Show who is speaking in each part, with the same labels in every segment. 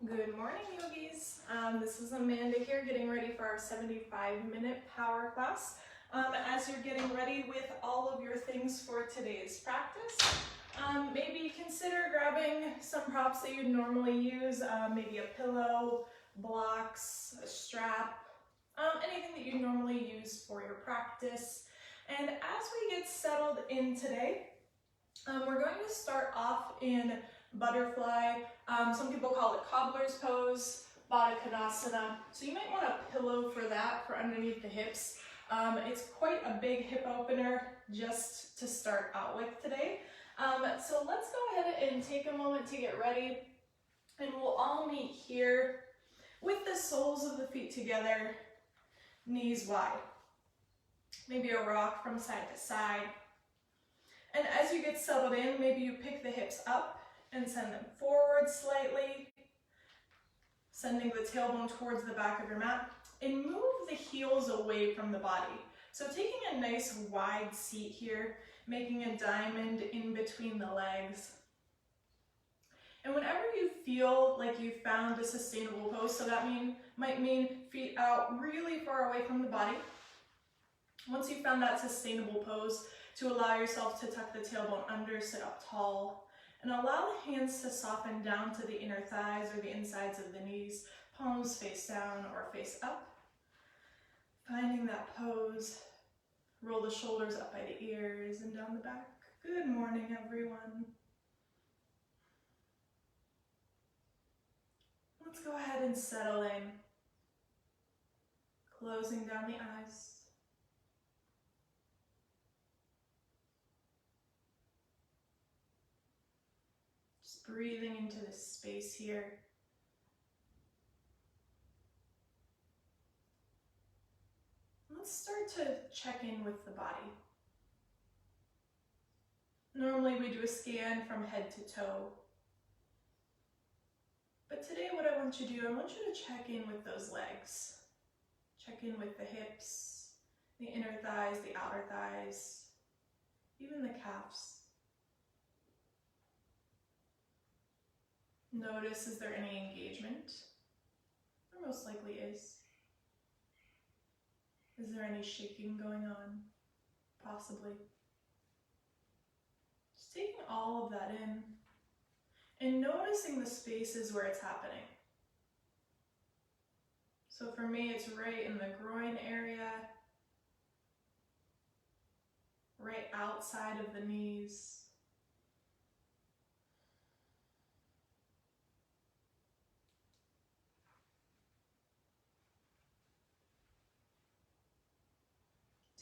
Speaker 1: Good morning, yogis. This is Amanda here getting ready for our 75-minute power class. As you're getting ready with all of your things for today's practice, maybe consider grabbing some props that you'd normally use, maybe a pillow, blocks, a strap, anything that you normally use for your practice. And as we get settled in today, we're going to start off in butterfly. Some people call it cobbler's pose, Baddha Konasana. So you might want a pillow for that, for underneath the hips. It's quite a big hip opener just to start out with today. So let's go ahead and take a moment to get ready. And we'll all meet here with the soles of the feet together, knees wide. Maybe a rock from side to side. And as you get settled in, maybe you pick the hips up and send them forward slightly, sending the tailbone towards the back of your mat, and move the heels away from the body. So taking a nice wide seat here, making a diamond in between the legs. And whenever you feel like you've found a sustainable pose, so that might mean feet out really far away from the body. Once you've found that sustainable pose, to allow yourself to tuck the tailbone under, sit up tall, and allow the hands to soften down to the inner thighs or the insides of the knees, palms face down or face up. Finding that pose, roll the shoulders up by the ears and down the back. Good morning, everyone. Let's go ahead and settle in, closing down the eyes. Breathing into this space here. Let's start to check in with the body. Normally we do a scan from head to toe. But today what I want you to do, I want you to check in with those legs. Check in with the hips, the inner thighs, the outer thighs, even the calves. Notice, is there any engagement? There most likely is. Is there any shaking going on? Possibly. Just taking all of that in and noticing the spaces where it's happening. So for me, it's right in the groin area, right outside of the knees.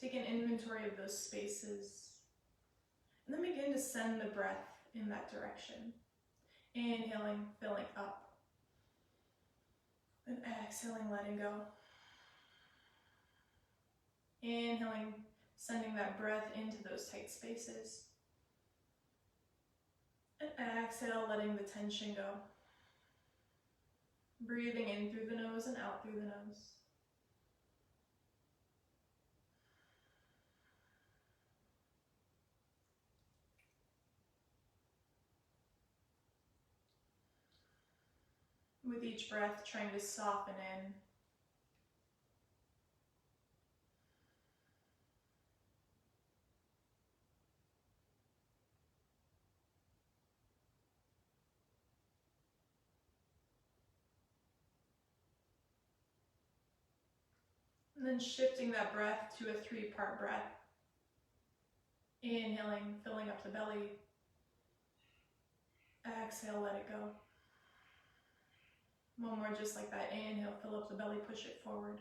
Speaker 1: Take an inventory of those spaces, and then begin to send the breath in that direction. Inhaling, filling up, and exhaling, letting go. Inhaling, sending that breath into those tight spaces. And exhale, letting the tension go. Breathing in through the nose and out through the nose. With each breath, trying to soften in. And then shifting that breath to a 3-part breath. Inhaling, filling up the belly. Exhale, let it go. One more just like that. Inhale, fill up the belly, push it forward.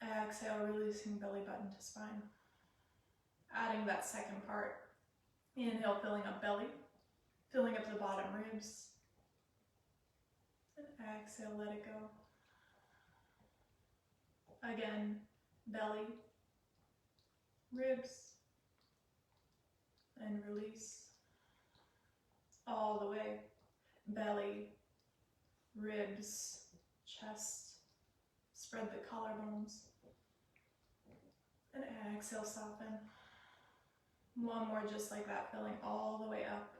Speaker 1: Exhale, releasing belly button to spine. Adding that second part. Inhale, filling up belly, filling up the bottom ribs. And exhale, let it go. Again, belly, ribs, and release. All the way. Belly, ribs, chest, spread the collarbones, and exhale, soften. One more just like that, filling all the way up.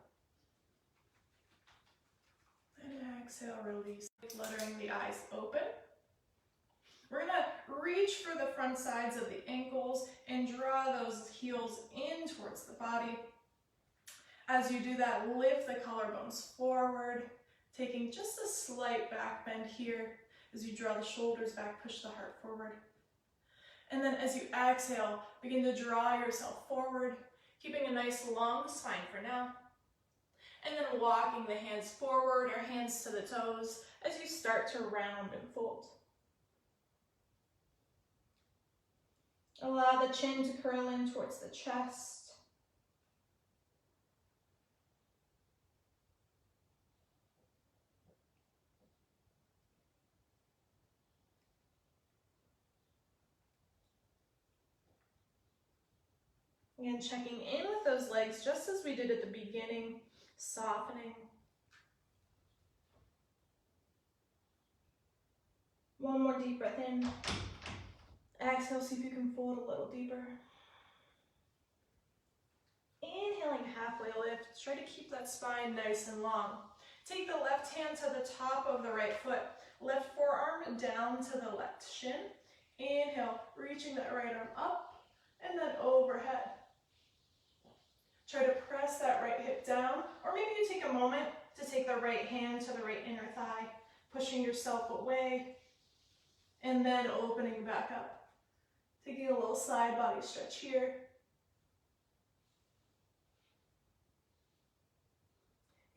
Speaker 1: Exhale, release. Fluttering the eyes open. We're gonna reach for the front sides of the ankles and draw those heels in towards the body. As you do that, lift the collarbones forward, taking just a slight back bend here. As you draw the shoulders back, push the heart forward. And then as you exhale, begin to draw yourself forward, keeping a nice long spine for now. And then walking the hands forward or hands to the toes as you start to round and fold. Allow the chin to curl in towards the chest. Again, checking in with those legs just as we did at the beginning, softening. One more deep breath in. Exhale, see if you can fold a little deeper. Inhaling, halfway lift. Try to keep that spine nice and long. Take the left hand to the top of the right foot. Left forearm down to the left shin. Inhale, reaching that right arm up and then overhead. Try to press that right hip down, or maybe you take a moment to take the right hand to the right inner thigh, pushing yourself away, and then opening back up. Taking a little side body stretch here.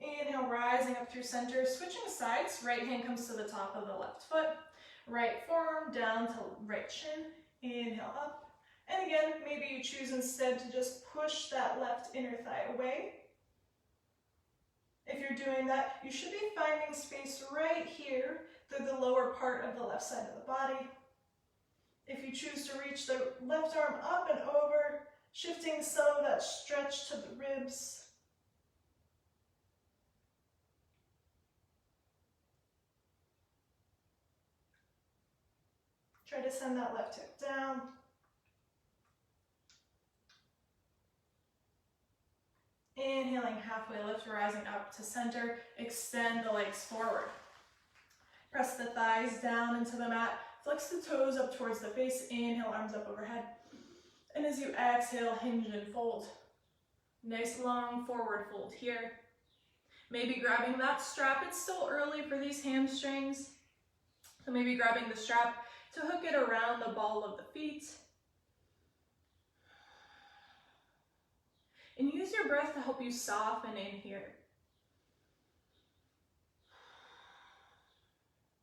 Speaker 1: Inhale, rising up through center, switching sides. Right hand comes to the top of the left foot. Right forearm down to right shin. Inhale up. And again, maybe you choose instead to just push that left inner thigh away. If you're doing that, you should be finding space right here through the lower part of the left side of the body. If you choose to reach the left arm up and over, shifting some of that stretch to the ribs. Try to send that left hip down. Inhaling, halfway lift, rising up to center. Extend the legs forward. Press the thighs down into the mat. Flex the toes up towards the face. Inhale, arms up overhead. And as you exhale, hinge and fold. Nice long forward fold here. Maybe grabbing that strap. It's still early for these hamstrings. So maybe grabbing the strap to hook it around the ball of the feet. And use your breath to help you soften in here.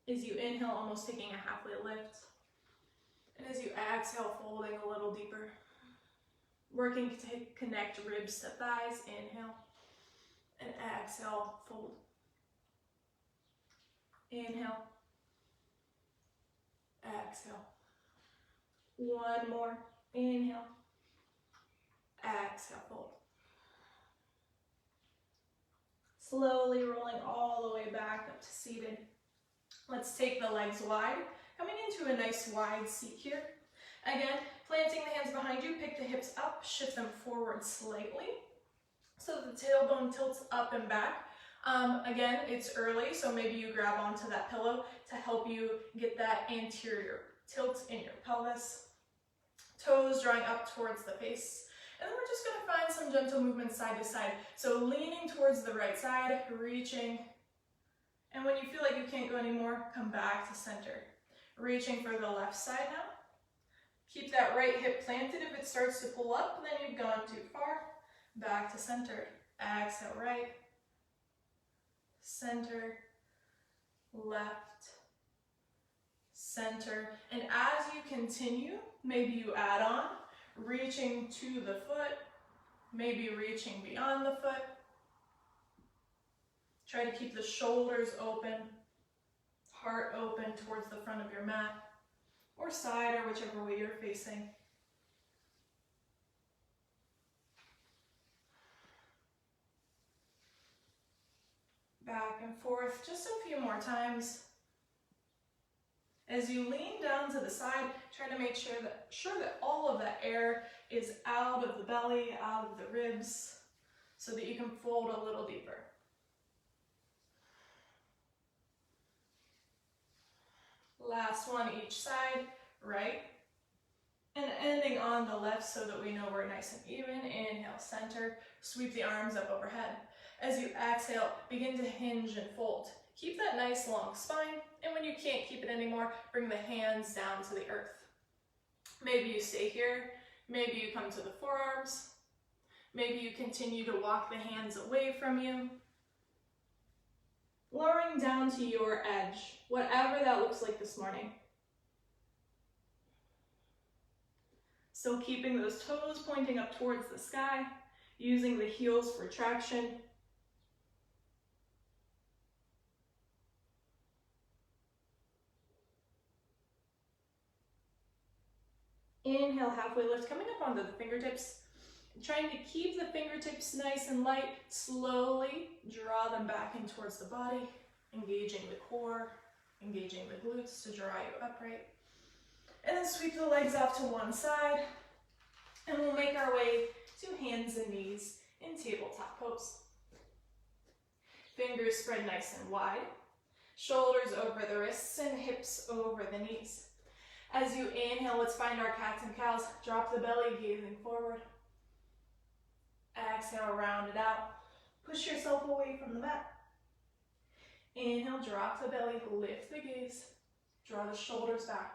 Speaker 1: As you inhale, almost taking a halfway lift. And as you exhale, folding a little deeper. Working to connect ribs to thighs. Inhale. And exhale, fold. Inhale. Exhale. One more. Inhale. Exhale, fold. Slowly rolling all the way back up to seated. Let's take the legs wide, coming into a nice wide seat here. Again, planting the hands behind you, pick the hips up, shift them forward slightly so the tailbone tilts up and back. Again, it's early, so maybe you grab onto that pillow to help you get that anterior tilt in your pelvis. Toes drawing up towards the face. And then we're just going to find some gentle movements side to side. So leaning towards the right side, reaching. And when you feel like you can't go anymore, come back to center. Reaching for the left side now. Keep that right hip planted. If it starts to pull up, then you've gone too far. Back to center. Exhale, right. Center. Left. Center. And as you continue, maybe you add on. Reaching to the foot, maybe reaching beyond the foot. Try to keep the shoulders open, heart open towards the front of your mat, or side, or whichever way you're facing. Back and forth, just a few more times. As you lean down to the side, try to make sure that all of that air is out of the belly, out of the ribs, so that you can fold a little deeper. Last one each side, right? And ending on the left so that we know we're nice and even. Inhale, center, sweep the arms up overhead. As you exhale, begin to hinge and fold. Keep that nice long spine, and when you can't keep it anymore, bring the hands down to the earth. Maybe you stay here, maybe you come to the forearms, maybe you continue to walk the hands away from you. Lowering down to your edge, whatever that looks like this morning. Still keeping those toes pointing up towards the sky, using the heels for traction. Inhale, halfway lift, coming up onto the fingertips. Trying to keep the fingertips nice and light. Slowly draw them back in towards the body, engaging the core, engaging the glutes to draw you upright. And then sweep the legs off to one side, and we'll make our way to hands and knees in tabletop pose. Fingers spread nice and wide, shoulders over the wrists and hips over the knees. As you inhale, let's find our cats and cows. Drop the belly, gazing forward. Exhale, round it out. Push yourself away from the mat. Inhale, drop the belly, lift the gaze. Draw the shoulders back.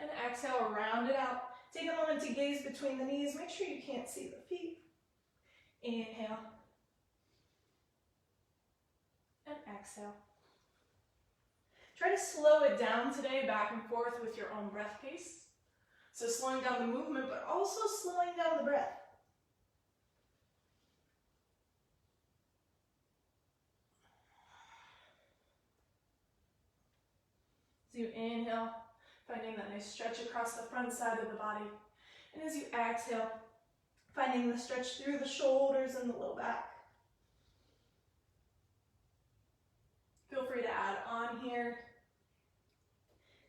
Speaker 1: And exhale, round it out. Take a moment to gaze between the knees. Make sure you can't see the feet. Inhale. And exhale. Try to slow it down today, back and forth with your own breath pace. So slowing down the movement, but also slowing down the breath. As you inhale, finding that nice stretch across the front side of the body. And as you exhale, finding the stretch through the shoulders and the low back. Feel free to add on here.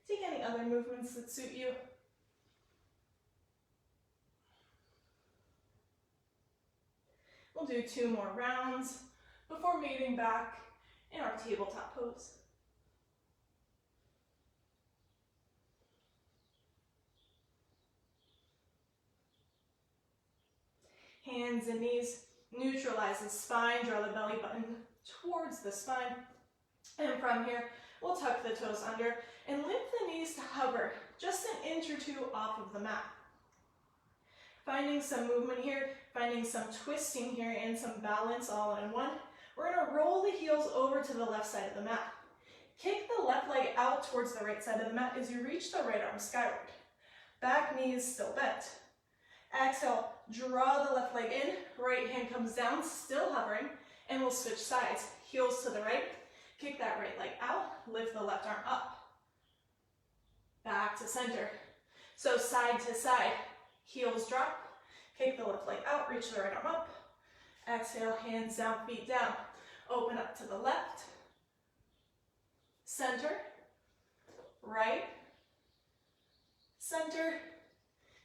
Speaker 1: Take any other movements that suit you. We'll do 2 more rounds before meeting back in our tabletop pose. Hands and knees, neutralize the spine, draw the belly button towards the spine. And from here, we'll tuck the toes under and lift the knees to hover just an inch or 2 off of the mat. Finding some movement here, finding some twisting here and some balance all in one. We're gonna roll the heels over to the left side of the mat. Kick the left leg out towards the right side of the mat as you reach the right arm skyward. Back knee is still bent. Exhale, draw the left leg in, right hand comes down, still hovering, and we'll switch sides. Heels to the right, kick that right leg out, lift the left arm up. Back to center. So side to side, heels drop, kick the left leg out, reach the right arm up. Exhale, hands down, feet down. Open up to the left, center, right, center.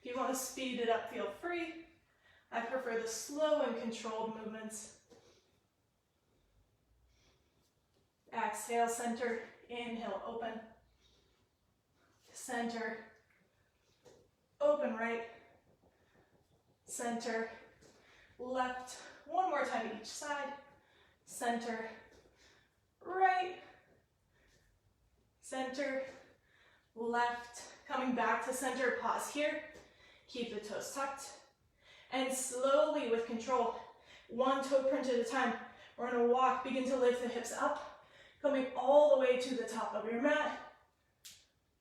Speaker 1: If you want to speed it up, feel free. I prefer the slow and controlled movements. Exhale, center, inhale, open. Center, open right, center, left. One more time each side. Center, right, center, left. Coming back to center, pause here. Keep the toes tucked. And slowly with control, one toe print at a time, we're gonna walk, begin to lift the hips up, coming all the way to the top of your mat,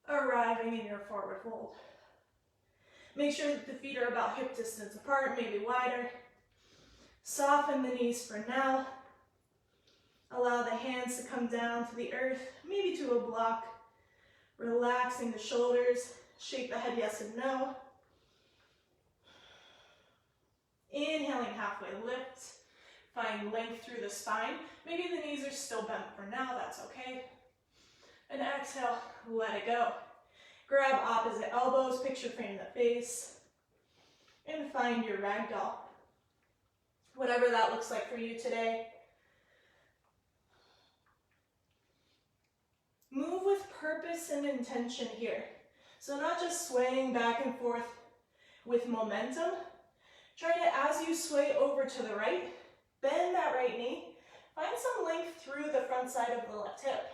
Speaker 1: arriving in your forward fold. Make sure that the feet are about hip distance apart, maybe wider. Soften the knees for now. Allow the hands to come down to the earth, maybe to a block. Relaxing the shoulders, shake the head yes and no. Inhaling, halfway lift. Find length through the spine. Maybe the knees are still bent for now, that's okay. And exhale, let it go. Grab opposite elbows, picture frame the face. And find your ragdoll. Whatever that looks like for you today. Move with purpose and intention here. So not just swaying back and forth with momentum. Try to, as you sway over to the right, bend that right knee. Find some length through the front side of the left hip.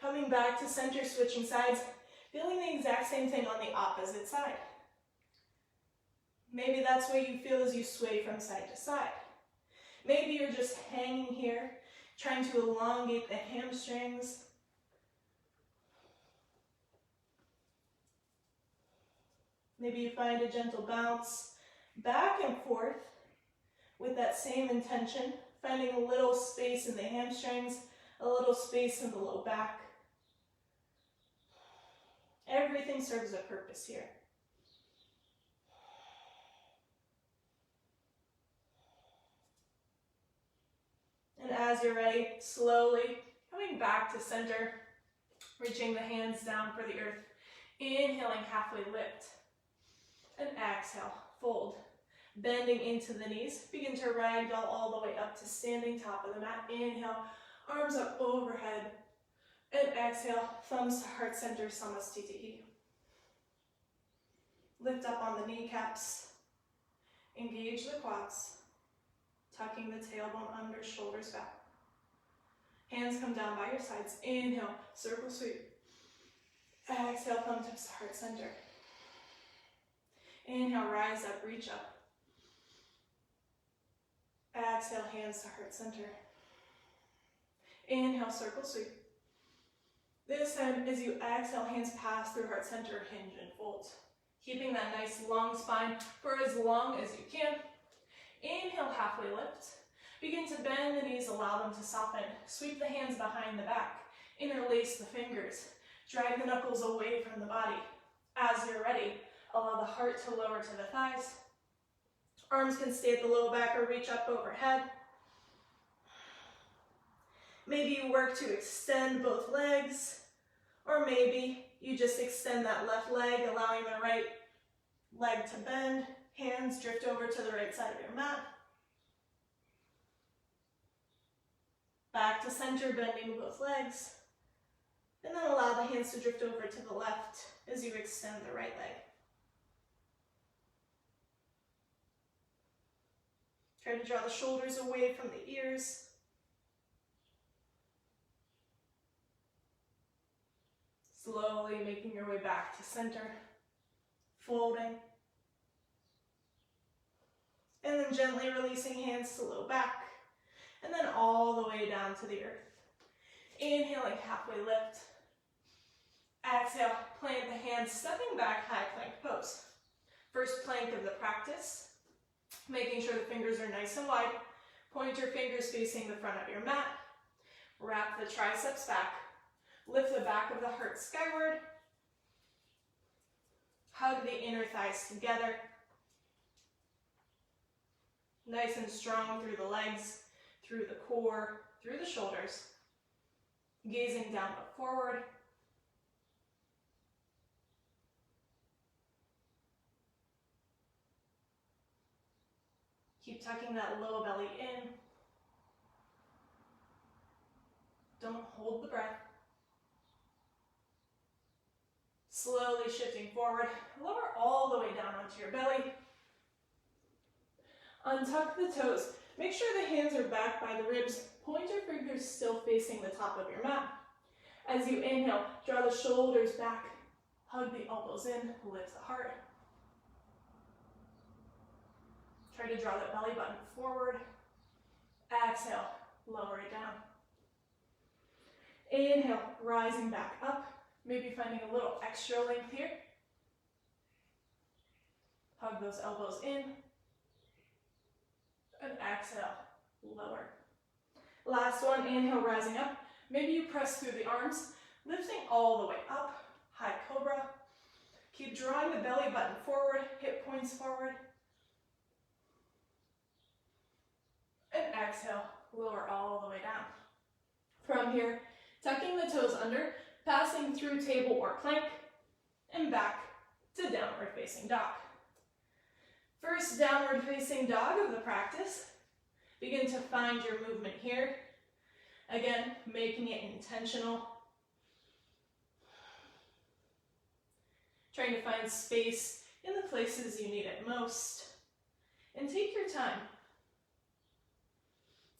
Speaker 1: Coming back to center, switching sides, feeling the exact same thing on the opposite side. Maybe that's what you feel as you sway from side to side. Maybe you're just hanging here, trying to elongate the hamstrings. Maybe you find a gentle bounce back and forth with that same intention, finding a little space in the hamstrings, a little space in the low back. Everything serves a purpose here. And as you're ready, slowly coming back to center, reaching the hands down for the earth. Inhaling, halfway lift. And exhale, fold. Bending into the knees. Begin to ragdoll all the way up to standing top of the mat. Inhale, arms up overhead. And exhale, thumbs to heart center, samastitihi. Lift up on the kneecaps. Engage the quads. Tucking the tailbone under, shoulders back. Hands come down by your sides. Inhale, circle sweep. Exhale, thumb tips to heart center. Inhale, rise up, reach up. Exhale, hands to heart center. Inhale, circle sweep. This time, as you exhale, hands pass through heart center, hinge and fold. Keeping that nice long spine for as long as you can. Inhale, halfway lift. Begin to bend the knees, allow them to soften. Sweep the hands behind the back. Interlace the fingers. Drag the knuckles away from the body. As you're ready, allow the heart to lower to the thighs. Arms can stay at the low back or reach up overhead. Maybe you work to extend both legs, or maybe you just extend that left leg, allowing the right leg to bend. Hands drift over to the right side of your mat. Back to center, bending both legs. And then allow the hands to drift over to the left as you extend the right leg. Try to draw the shoulders away from the ears. Slowly making your way back to center, folding. And then gently releasing hands to low back, and then all the way down to the earth. Inhaling, halfway lift. Exhale, plant the hands, stepping back, high plank pose. First plank of the practice, making sure the fingers are nice and wide. Point your fingers facing the front of your mat. Wrap the triceps back. Lift the back of the heart skyward. Hug the inner thighs together. Nice and strong through the legs, through the core, through the shoulders. Gazing down but forward. Keep tucking that low belly in. Don't hold the breath. Slowly shifting forward. Lower all the way down onto your belly. Untuck the toes. Make sure the hands are back by the ribs. Point your fingers still facing the top of your mat. As you inhale, draw the shoulders back. Hug the elbows in, lift the heart. Try to draw that belly button forward. Exhale, lower it down. Inhale, rising back up. Maybe finding a little extra length here. Hug those elbows in. And exhale, lower. Last one, inhale, rising up. Maybe you press through the arms, lifting all the way up, high cobra. Keep drawing the belly button forward, hip points forward. And exhale, lower all the way down. From here, tucking the toes under, passing through table or plank, and back to downward facing dog. First downward facing dog of the practice. Begin to find your movement here. Again, making it intentional. trying to find space in the places you need it most. And take your time.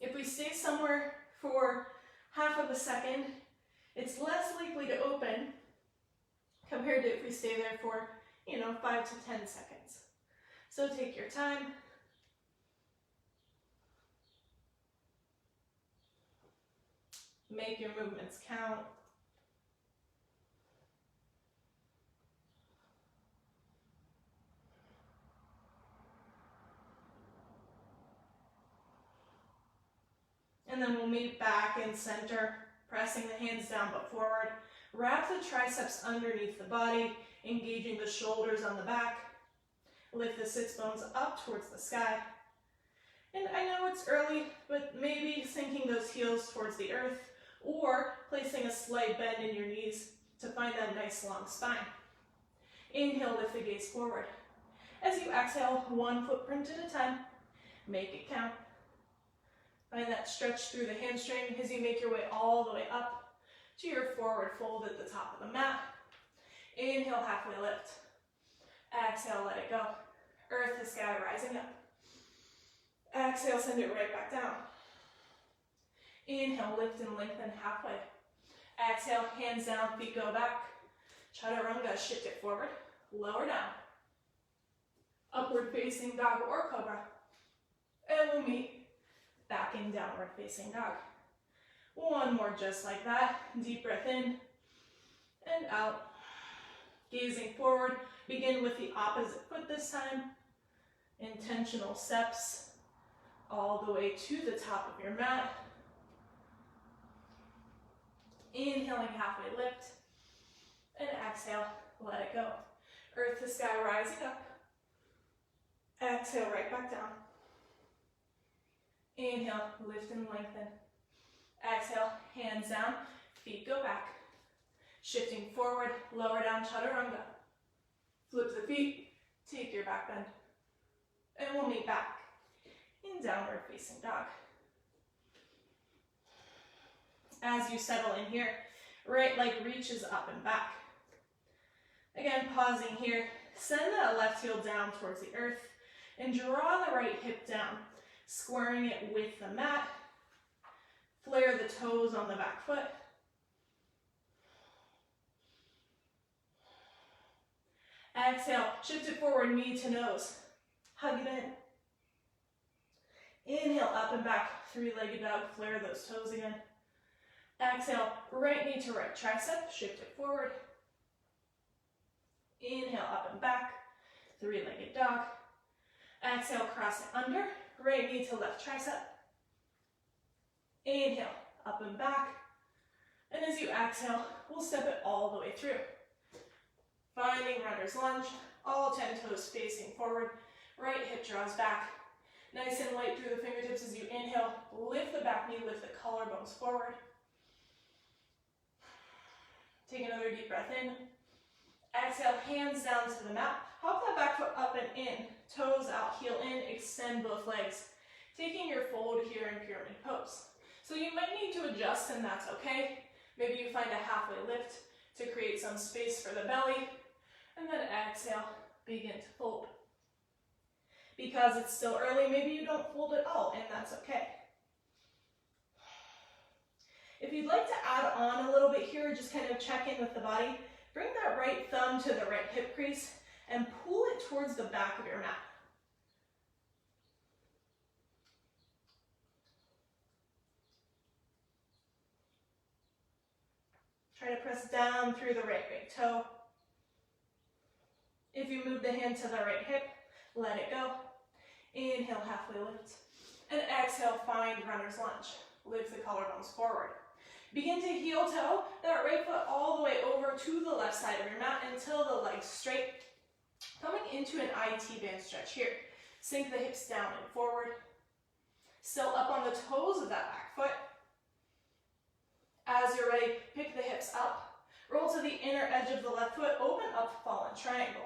Speaker 1: If we stay somewhere for half of a second, it's less likely to open compared to if we stay there for, 5 to 10 seconds. So take your time. Make your movements count. And then we'll meet back in center, pressing the hands down but forward. Wrap the triceps underneath the body, engaging the shoulders on the back. Lift the sits bones up towards the sky. And I know it's early, but maybe sinking those heels towards the earth or placing a slight bend in your knees to find that nice long spine. Inhale, lift the gaze forward. As you exhale, one footprint at a time, make it count. Find that stretch through the hamstring as you make your way all the way up to your forward fold at the top of the mat. Inhale, halfway lift. Exhale, let it go. Earth to sky, rising up. Exhale, send it right back down. Inhale, lift and lengthen halfway. Exhale, hands down, feet go back. Chaturanga, shift it forward, lower down. Upward facing dog or cobra. And we'll meet back in downward facing dog. One more just like that. Deep breath in and out. Gazing forward, begin with the opposite foot this time. Intentional steps all the way to the top of your mat. Inhaling, halfway lift. And exhale, let it go. Earth to sky, rising up. Exhale, right back down. Inhale, lift and lengthen. Exhale, hands down, feet go back. Shifting forward, lower down, chaturanga. Flip the feet, take your back bend. And we'll meet back in downward facing dog. As you settle in here, right leg reaches up and back. Again, pausing here, send that left heel down towards the earth and draw the right hip down, squaring it with the mat. Flare the toes on the back foot. Exhale, shift it forward, knee to nose. Hug it in. Inhale, up and back, three-legged dog, flare those toes again. Exhale, right knee to right tricep, shift it forward. Inhale, up and back, three-legged dog. Exhale, cross it under, right knee to left tricep. Inhale, up and back. And as you exhale, we'll step it all the way through. Finding runner's lunge, all 10 toes facing forward. Right hip draws back. Nice and light through the fingertips as you inhale. Lift the back knee, lift the collarbones forward. Take another deep breath in. Exhale, hands down to the mat. Hop that back foot up and in. Toes out, heel in, extend both legs. Taking your fold here in pyramid pose. So you might need to adjust, and that's okay. Maybe you find a halfway lift to create some space for the belly. And then exhale, begin to fold. Because it's still early, maybe you don't fold at all, and that's okay. If you'd like to add on a little bit here, just kind of check in with the body, bring that right thumb to the right hip crease and pull it towards the back of your mat. Try to press down through the right big toe. If you move the hand to the right hip, let it go. Inhale, halfway lift. And exhale, find runner's lunge. Lift the collarbones forward. Begin to heel toe that right foot all the way over to the left side of your mat until the leg's straight. Coming into an IT band stretch here. Sink the hips down and forward. Still up on the toes of that back foot. As you're ready, pick the hips up. Roll to the inner edge of the left foot. Open up, fallen triangle.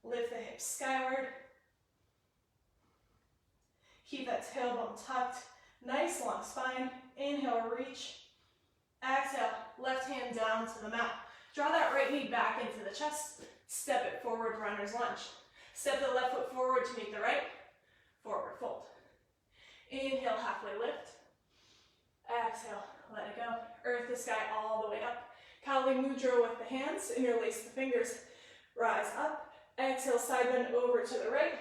Speaker 1: Lift the hips skyward. Keep that tailbone tucked. Nice long spine. Inhale, reach. Exhale, left hand down to the mat. Draw that right knee back into the chest. Step it forward, runner's lunge. Step the left foot forward to meet the right, forward fold. Inhale, halfway lift. Exhale, let it go. Earth the sky all the way up. Kali Mudra with the hands, interlace the fingers, rise up. Exhale, side bend over to the right.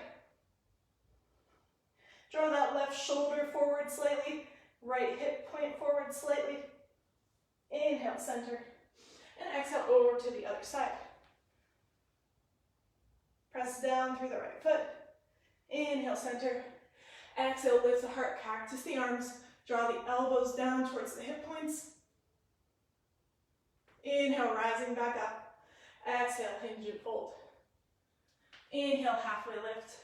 Speaker 1: Draw that left shoulder forward slightly, right hip point forward slightly. Inhale, center. And exhale over to the other side. Press down through the right foot. Inhale, center. Exhale, lift the heart, cactus the arms. Draw the elbows down towards the hip points. Inhale, rising back up. Exhale, hinge and fold. Inhale, halfway lift.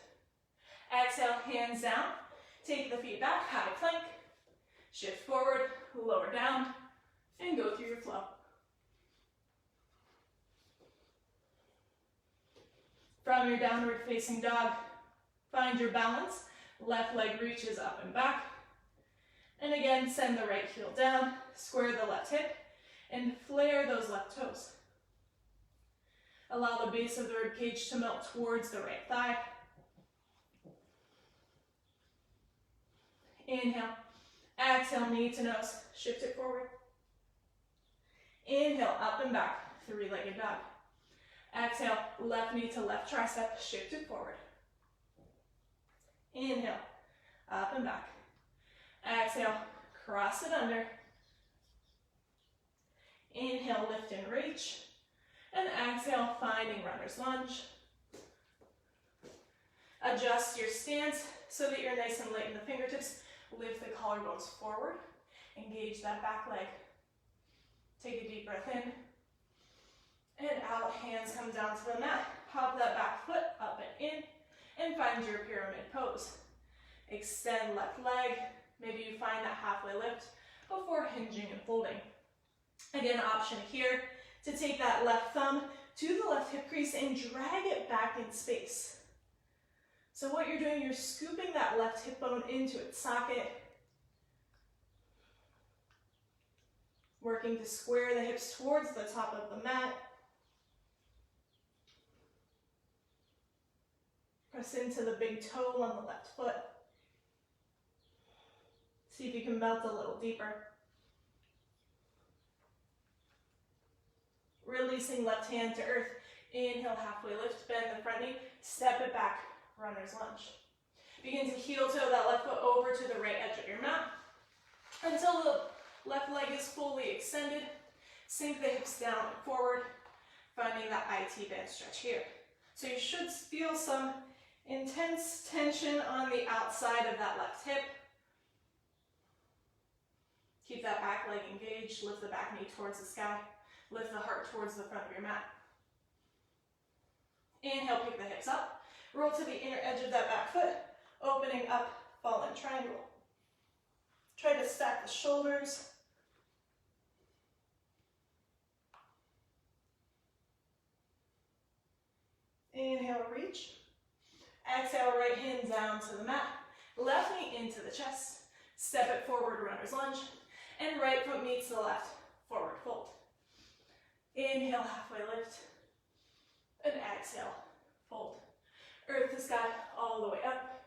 Speaker 1: Exhale, hands down. Take the feet back, high plank. Shift forward, lower down, and go through your flow. From your downward facing dog, find your balance. Left leg reaches up and back. And again, send the right heel down, square the left hip, and flare those left toes. Allow the base of the rib cage to melt towards the right thigh. Inhale. Exhale, knee to nose. Shift it forward. Inhale, up and back, three-legged dog. Exhale, left knee to left tricep. Shift it forward. Inhale, up and back. Exhale, cross it under. Inhale, lift and reach. And exhale, finding runner's lunge. Adjust your stance so that you're nice and light in the fingertips. Lift the collarbones forward. Engage that back leg. Take a deep breath in. And out, hands come down to the mat. Hop that back foot up and in. And find your pyramid pose. Extend left leg. Maybe you find that halfway lift before hinging and folding. Again, option here to take that left thumb to the left hip crease and drag it back in space. So what you're doing, you're scooping that left hip bone into its socket. Working to square the hips towards the top of the mat. Press into the big toe on the left foot. See if you can melt a little deeper. Releasing left hand to earth. Inhale, halfway lift, bend the front knee, step it back, runner's lunge. Begin to heel toe that left foot over to the right edge of your mat until the left leg is fully extended. Sink the hips down and forward, finding that IT band stretch here. So you should feel some intense tension on the outside of that left hip. Keep that back leg engaged, lift the back knee towards the sky. Lift the heart towards the front of your mat. Inhale, pick the hips up. Roll to the inner edge of that back foot, opening up, fallen triangle. Try to stack the shoulders. Inhale, reach. Exhale, right hand down to the mat. Left knee into the chest. Step it forward, runner's lunge. And right foot meets the left, forward fold. Inhale, halfway lift, and exhale, fold. Earth the sky all the way up.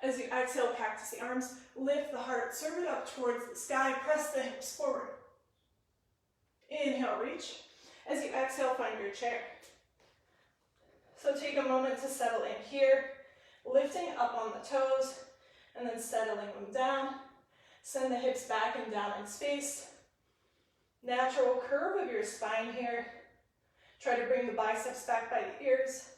Speaker 1: As you exhale, cactus the arms, lift the heart, serve it up towards the sky, press the hips forward. Inhale, reach. As you exhale, find your chair. So take a moment to settle in here, lifting up on the toes, and then settling them down. Send the hips back and down in space. Natural curve of your spine here. Try to bring the biceps back by the ears.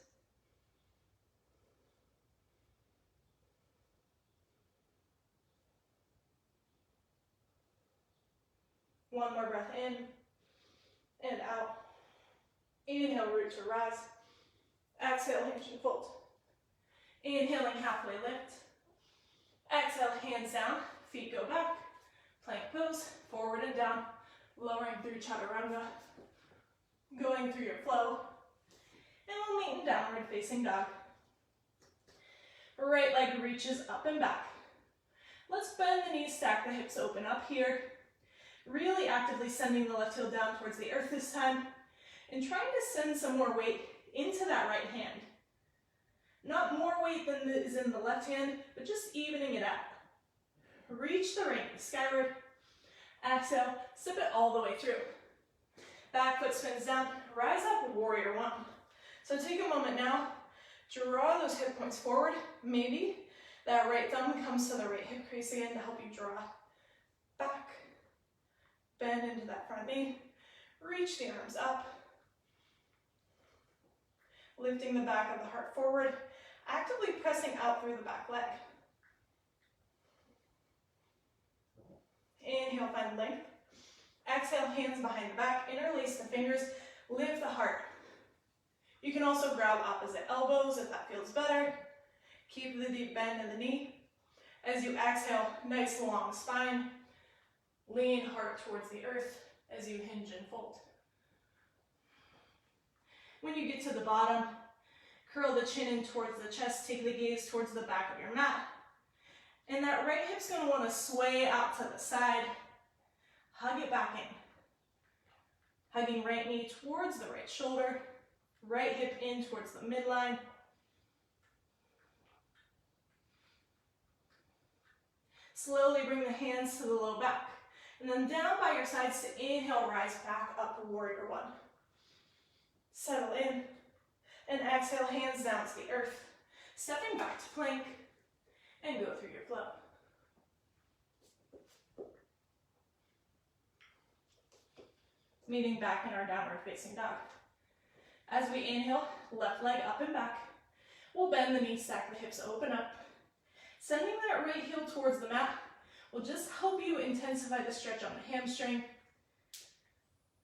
Speaker 1: One more breath in and out. Inhale, root to rise. Exhale, hinge and fold. Inhaling, halfway lift. Exhale, hands down, feet go back. Plank pose, forward and down. Lowering through chaturanga, going through your flow, and we'll meet in downward facing dog. Right leg reaches up and back. Let's bend the knees, stack the hips, open up here. Really actively sending the left heel down towards the earth this time, and trying to send some more weight into that right hand. Not more weight than is in the left hand, but just evening it out. Reach the right knee skyward. Exhale, step it all the way through. Back foot spins down, rise up, warrior one. So take a moment now, draw those hip points forward. Maybe that right thumb comes to the right hip crease again to help you draw back. Bend into that front knee, reach the arms up. Lifting the back of the heart forward, actively pressing out through the back leg. Inhale, find length. Exhale, hands behind the back, interlace the fingers, lift the heart. You can also grab opposite elbows if that feels better. Keep the deep bend in the knee. As you exhale, nice long spine. Lean heart towards the earth as you hinge and fold. When you get to the bottom, curl the chin in towards the chest, take the gaze towards the back of your mat. And that right hip's going to want to sway out to the side. Hug it back in. Hugging right knee towards the right shoulder, right hip in towards the midline. Slowly bring the hands to the low back. And then down by your sides to inhale, rise back up, warrior one. Settle in. And exhale, hands down to the earth. Stepping back to plank. And go through your flow. Meeting back in our downward facing dog. As we inhale, left leg up and back. We'll bend the knees, stack the hips, open up. Sending that right heel towards the mat will just help you intensify the stretch on the hamstring.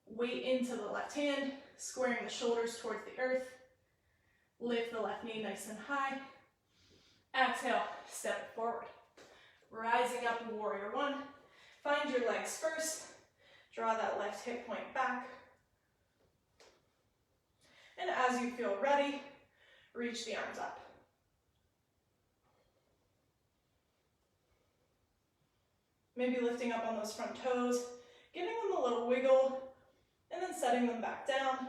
Speaker 1: Weight into the left hand, squaring the shoulders towards the earth. Lift the left knee nice and high. Exhale, step it forward. Rising up, warrior one. Find your legs first. Draw that left hip point back. And as you feel ready, reach the arms up. Maybe lifting up on those front toes, giving them a little wiggle, and then setting them back down.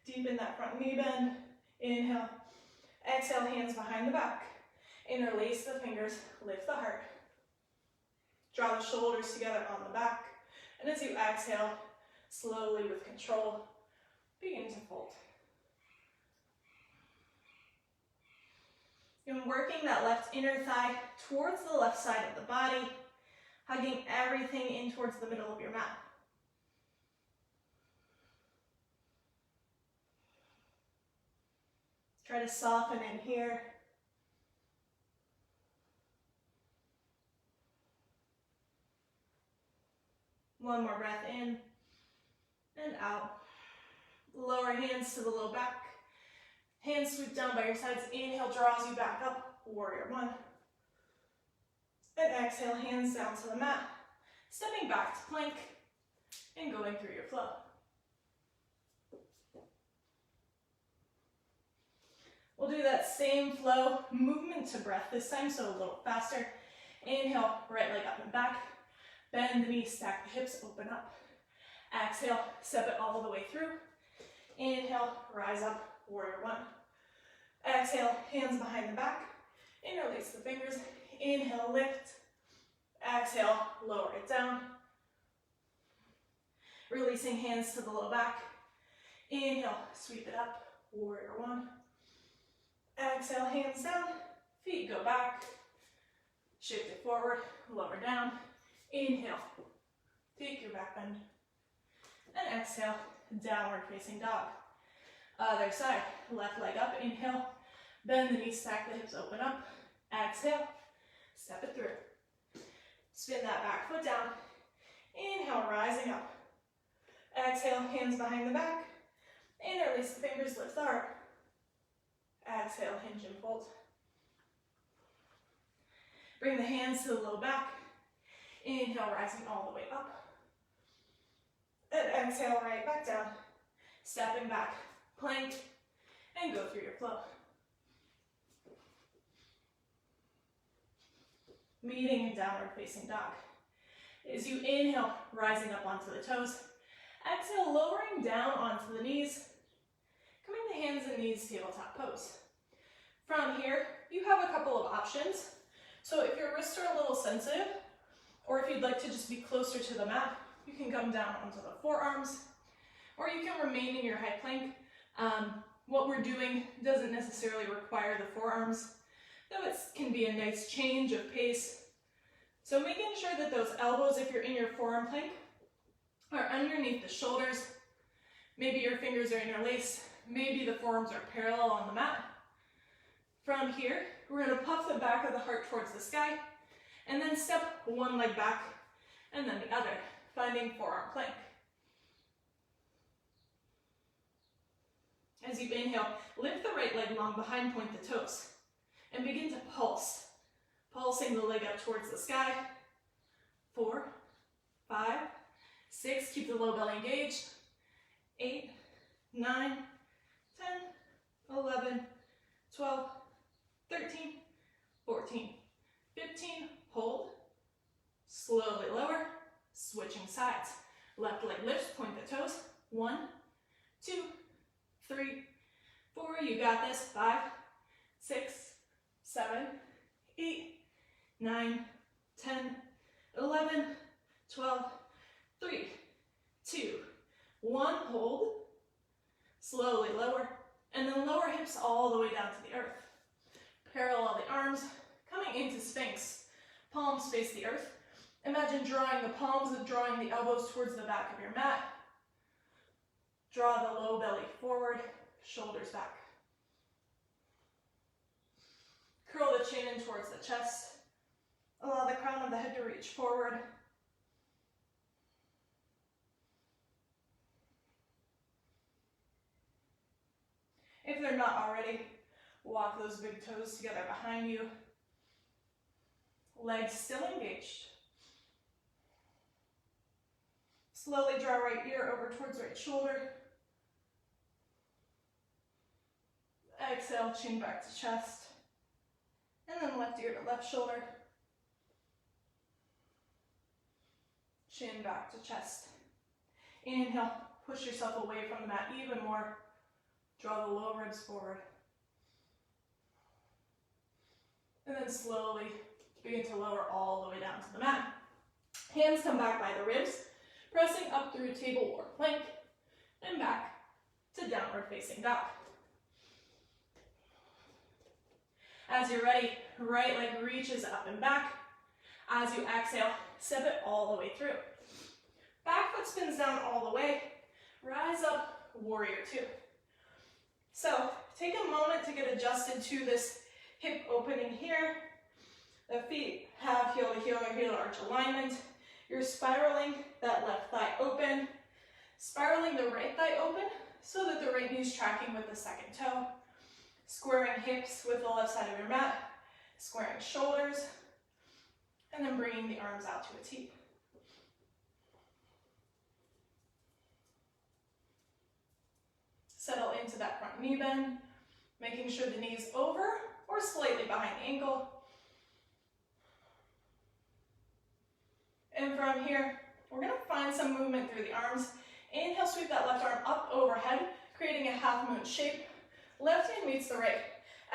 Speaker 1: Deepen that front knee bend. Inhale. Exhale, hands behind the back. Interlace the fingers, lift the heart. Draw the shoulders together on the back. And as you exhale, slowly with control, begin to fold. You're working that left inner thigh towards the left side of the body, hugging everything in towards the middle of your mat. Try to soften in here. One more breath in and out. Lower hands to the low back. Hands sweep down by your sides. Inhale draws you back up, warrior one. And exhale, hands down to the mat. Stepping back to plank and going through your flow. We'll do that same flow, movement to breath this time, so a little faster. Inhale, right leg up and back. Bend the knees, stack the hips, open up. Exhale, step it all the way through. Inhale, rise up, warrior one. Exhale, hands behind the back. Interlace the fingers. Inhale, lift. Exhale, lower it down. Releasing hands to the low back. Inhale, sweep it up, warrior one. Exhale, hands down, feet go back. Shift it forward, lower down. Inhale, take your back bend. And exhale, downward facing dog. Other side, left leg up, inhale. Bend the knees, stack the hips, open up. Exhale, step it through. Spin that back foot down. Inhale, rising up. Exhale, hands behind the back. Interlace the fingers, lift the heart. Exhale, hinge and fold. Bring the hands to the low back. Inhale, rising all the way up. And exhale, right back down. Stepping back, plank, and go through your flow. meeting in downward facing dog. As you inhale, rising up onto the toes. Exhale, lowering down onto the knees. Coming to hands and knees, tabletop pose. From here, you have a couple of options. So if your wrists are a little sensitive, or if you'd like to just be closer to the mat, you can come down onto the forearms, or you can remain in your high plank. What we're doing doesn't necessarily require the forearms, though it can be a nice change of pace. So making sure that those elbows, if you're in your forearm plank, are underneath the shoulders. Maybe your fingers are interlaced. Maybe the forearms are parallel on the mat. From here, we're going to puff the back of the heart towards the sky, and then step one leg back, and then the other, finding forearm plank. As you inhale, lift the right leg long behind, point the toes, and begin to pulse. Pulsing the leg up towards the sky. 4, 5, 6, keep the low belly engaged. 8, 9, 10, 11, 12, 13, 14, 15, hold. Slowly lower, switching sides. Left leg lifts, point the toes. 1, 2, 3, 4, you got this. 5, 6, 7, 8, 9, 10, 11, 12, 3, 2, 1, hold. Slowly lower, and then lower hips all the way down to the earth. Parallel the arms, coming into Sphinx. Palms face the earth. Imagine drawing the palms and drawing the elbows towards the back of your mat. Draw the low belly forward, shoulders back. Curl the chin in towards the chest. Allow the crown of the head to reach forward. If they're not already, walk those big toes together behind you. Legs still engaged. Slowly draw right ear over towards right shoulder. Exhale, chin back to chest. And then left ear to left shoulder. Chin back to chest. Inhale, push yourself away from the mat even more. Draw the low ribs forward. And then slowly begin to lower all the way down to the mat. Hands come back by the ribs, pressing up through table or plank, and back to downward facing dog. As you're ready, right leg reaches up and back. As you exhale, step it all the way through. Back foot spins down all the way. Rise up, warrior two. So take a moment to get adjusted to this hip opening here. The feet have heel to heel or heel to arch alignment. You're spiraling that left thigh open, spiraling the right thigh open so that the right knee is tracking with the second toe. Squaring hips with the left side of your mat, squaring shoulders, and then bringing the arms out to a T. Settle into that front knee bend, making sure the knee is over or slightly behind the ankle. And from here, we're going to find some movement through the arms. Inhale, sweep that left arm up overhead, creating a half moon shape. Left hand meets the right.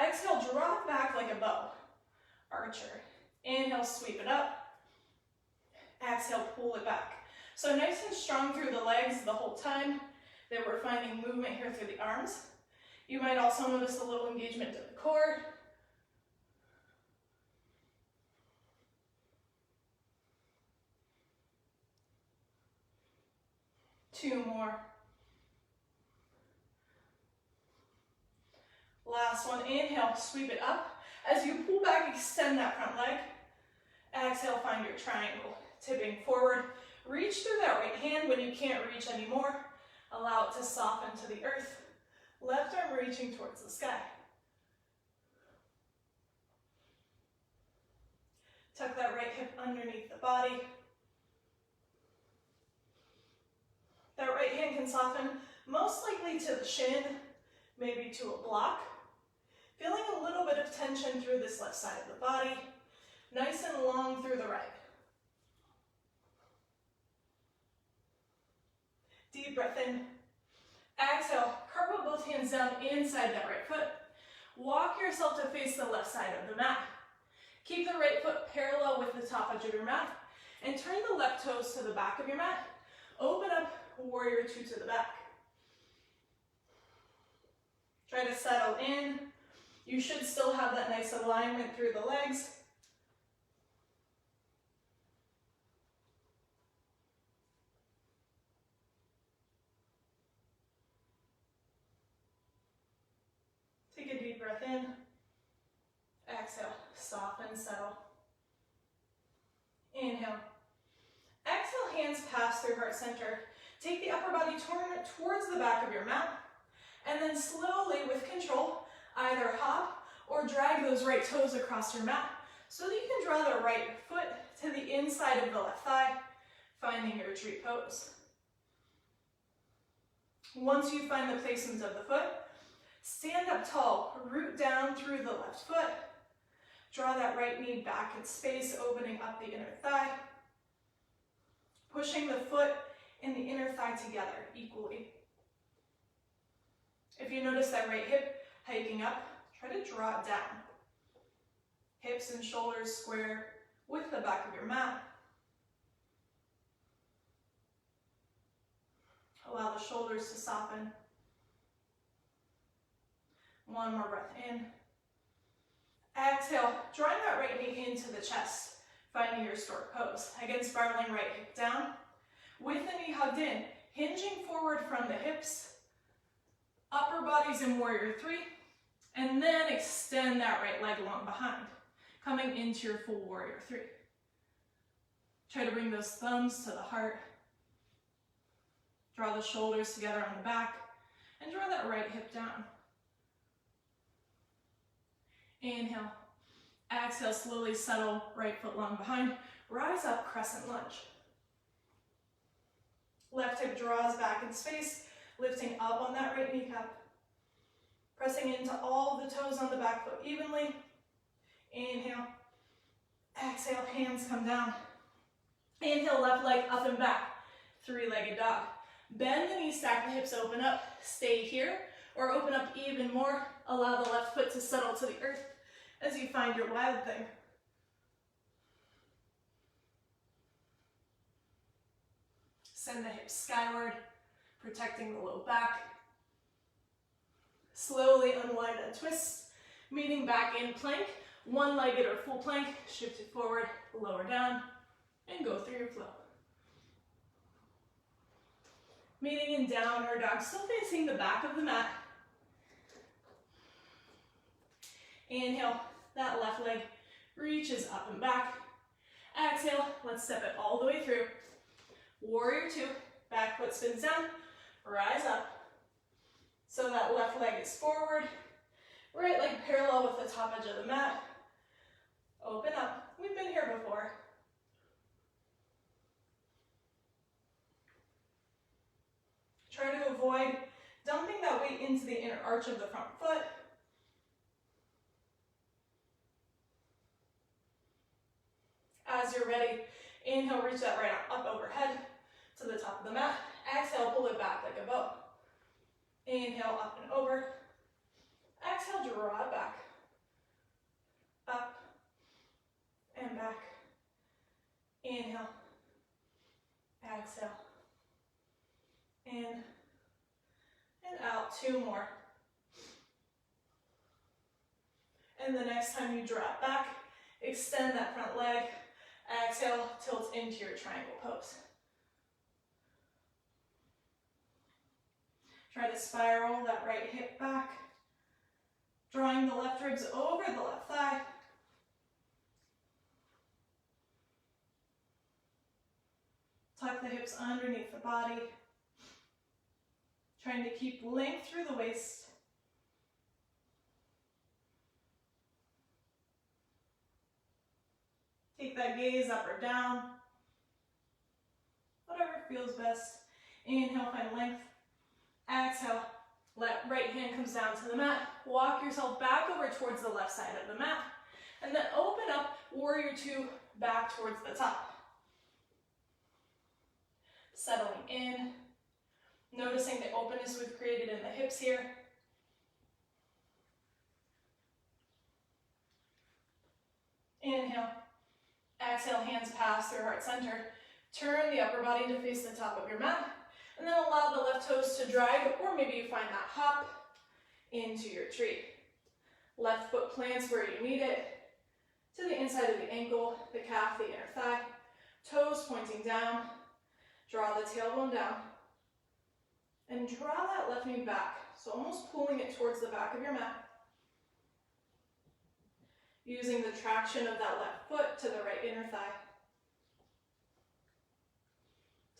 Speaker 1: Exhale, drop back like a bow. Archer. Inhale, sweep it up. Exhale, pull it back. So nice and strong through the legs the whole time that we're finding movement here through the arms. You might also notice a little engagement to the core. Two more. Last one, inhale, sweep it up. As you pull back, extend that front leg. Exhale, find your triangle. Tipping forward, reach through that right hand when you can't reach anymore. Allow it to soften to the earth. Left arm reaching towards the sky. Tuck that right hip underneath the body. That right hand can soften, most likely to the shin, maybe to a block. Feeling a little bit of tension through this left side of the body. Nice and long through the right. Deep breath in. Exhale, cartwheel both hands down inside that right foot. Walk yourself to face the left side of the mat. Keep the right foot parallel with the top edge of your mat and turn the left toes to the back of your mat. Open up, warrior two to the back. Try to settle in. You should still have that nice alignment through the legs. Take a deep breath in. Exhale, soften, settle. Inhale. Exhale, hands pass through heart center. Take the upper body towards the back of your mat, and then slowly, with control, either hop or drag those right toes across your mat so that you can draw the right foot to the inside of the left thigh, finding your retreat pose. Once you find the placement of the foot, stand up tall, root down through the left foot. Draw that right knee back in space, opening up the inner thigh. Pushing the foot and the inner thigh together equally. If you notice that right hip hiking up, try to draw it down. Hips and shoulders square with the back of your mat. Allow the shoulders to soften. One more breath in. Exhale, drawing that right knee into the chest, finding your stork pose. Again, spiraling right hip down. With the knee hugged in, hinging forward from the hips. Upper body's in warrior three. And then extend that right leg long behind, coming into your full warrior three. Try to bring those thumbs to the heart. Draw the shoulders together on the back, and draw that right hip down. Inhale. Exhale, slowly settle, right foot long behind. Rise up, crescent lunge. Left hip draws back in space, lifting up on that right kneecap. Pressing into all the toes on the back foot evenly. Inhale. Exhale, hands come down. Inhale, left leg up and back. Three-legged dog. Bend the knees, stack the hips, open up. Stay here, or open up even more. Allow the left foot to settle to the earth as you find your wild thing. Send the hips skyward, protecting the low back. Slowly unwind and twist, meeting back in plank, one-legged or full plank, shift it forward, lower down, and go through your flow. Meeting in downward dog, still facing the back of the mat. Inhale, that left leg reaches up and back. Exhale, let's step it all the way through. Warrior two, back foot spins down, rise up. So that left leg is forward, right leg parallel with the top edge of the mat. Open up, we've been here before. Try to avoid dumping that weight into the inner arch of the front foot. As you're ready, inhale, reach that right arm up overhead to the top of the mat. Exhale, pull it back like a bow. Inhale, up and over. Exhale, draw it back. Up and back. Inhale. Exhale. In and out. Two more. And the next time you draw it back, extend that front leg. Exhale, tilt into your triangle pose. Try to spiral that right hip back, drawing the left ribs over the left thigh. Tuck the hips underneath the body. Trying to keep length through the waist. Take that gaze up or down. Whatever feels best. Inhale, find length. Exhale, right hand comes down to the mat. Walk yourself back over towards the left side of the mat. And then open up, warrior two, back towards the top. Settling in, noticing the openness we've created in the hips here. Inhale. Exhale, hands pass through heart center. Turn the upper body to face the top of your mat. And then allow the left toes to drag, or maybe you find that hop into your tree. Left foot plants where you need it, to the inside of the ankle, the calf, the inner thigh. Toes pointing down. Draw the tailbone down. And draw that left knee back, so almost pulling it towards the back of your mat. Using the traction of that left foot to the right inner thigh.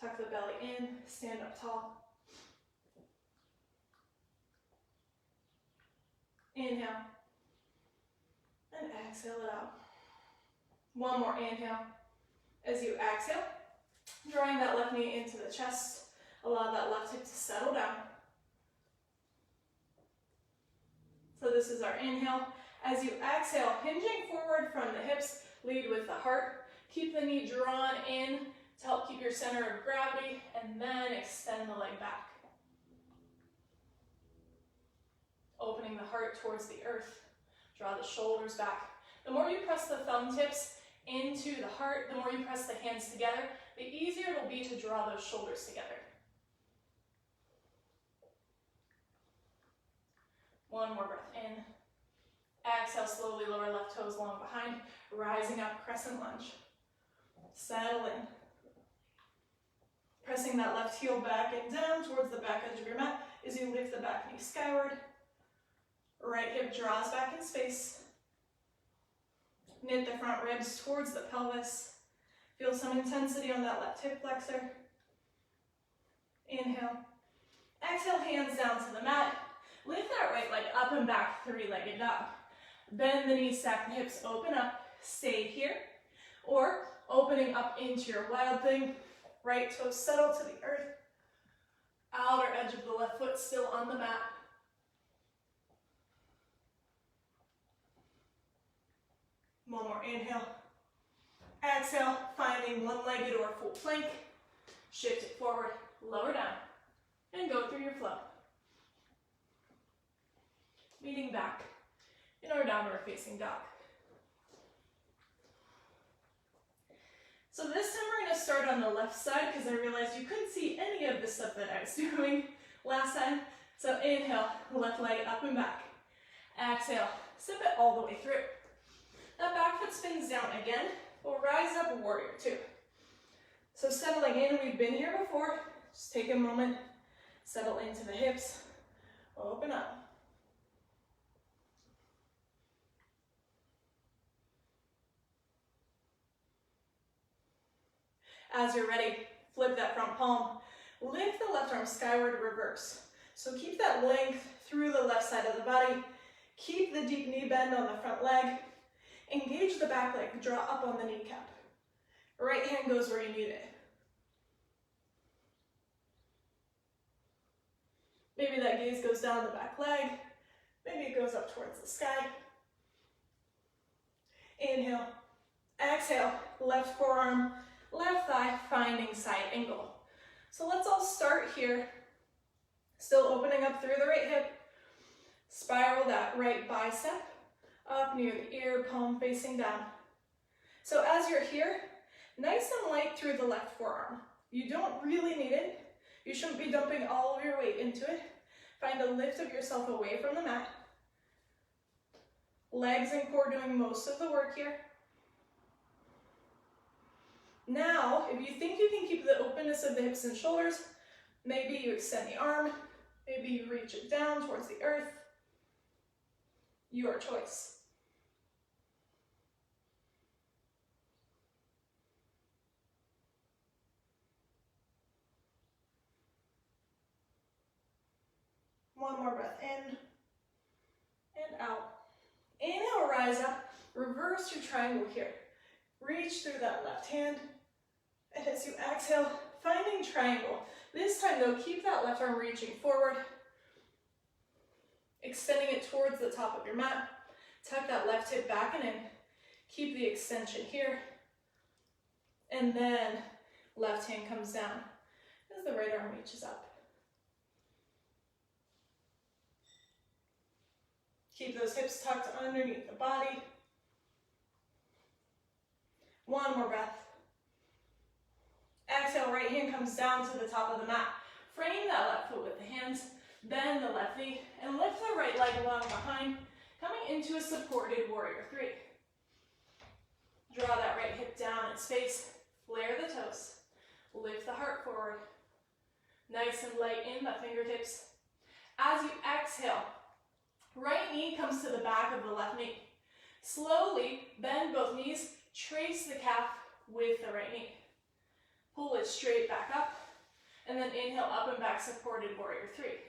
Speaker 1: Tuck the belly in, stand up tall. Inhale. And exhale it out. One more inhale. As you exhale, drawing that left knee into the chest, allow that left hip to settle down. So this is our inhale. As you exhale, hinging forward from the hips, lead with the heart. Keep the knee drawn in to help keep your center of gravity, and then extend the leg back. Opening the heart towards the earth. Draw the shoulders back. The more you press the thumb tips into the heart, the more you press the hands together, the easier it'll be to draw those shoulders together. One more breath in. Exhale, slowly lower left toes long behind, rising up, crescent lunge. Settle in. Pressing that left heel back and down towards the back edge of your mat as you lift the back knee skyward. Right hip draws back in space. Knit the front ribs towards the pelvis. Feel some intensity on that left hip flexor. Inhale. Exhale, hands down to the mat. Lift that right leg up and back, three-legged dog. Bend the knees, stack the hips, open up, stay here. Or opening up into your wild thing. Right toes settle to the earth. Outer edge of the left foot still on the mat. One more inhale. Exhale, finding one-legged or full plank. Shift it forward, lower down, and go through your flow. Meeting back in our downward facing dog. So this time we're going to start on the left side because I realized you couldn't see any of the stuff that I was doing last time. So inhale, left leg up and back. Exhale, step it all the way through. That back foot spins down again. We'll rise up, warrior two. So settling in, we've been here before. Just take a moment, settle into the hips, open up. As you're ready, flip that front palm. Lift the left arm skyward, reverse. So keep that length through the left side of the body. Keep the deep knee bend on the front leg. Engage the back leg, draw up on the kneecap. Right hand goes where you need it. Maybe that gaze goes down the back leg. Maybe it goes up towards the sky. Inhale. Exhale, left forearm, left thigh, finding side angle. So let's all start here. Still opening up through the right hip. Spiral that right bicep up near the ear, palm facing down. So as you're here, nice and light through the left forearm. You don't really need it. You shouldn't be dumping all of your weight into it. Find a lift of yourself away from the mat. Legs and core doing most of the work here. Now, if you think you can keep the openness of the hips and shoulders, maybe you extend the arm, maybe you reach it down towards the earth. Your choice. One more breath in and out. Inhale, rise up, reverse your triangle here. Reach through that left hand, and as you exhale, finding triangle. This time though, keep that left arm reaching forward, extending it towards the top of your mat. Tuck that left hip back and in. Keep the extension here. And then left hand comes down as the right arm reaches up. Keep those hips tucked underneath the body. One more breath. Exhale, right hand comes down to the top of the mat. Frame that left foot with the hands, bend the left knee, and lift the right leg along behind, coming into a supported warrior three. Draw that right hip down in space, flare the toes, lift the heart forward. Nice and light in the fingertips. As you exhale, right knee comes to the back of the left knee. Slowly bend both knees, trace the calf with the right knee. Pull it straight back up, and then inhale up and back, supported warrior three.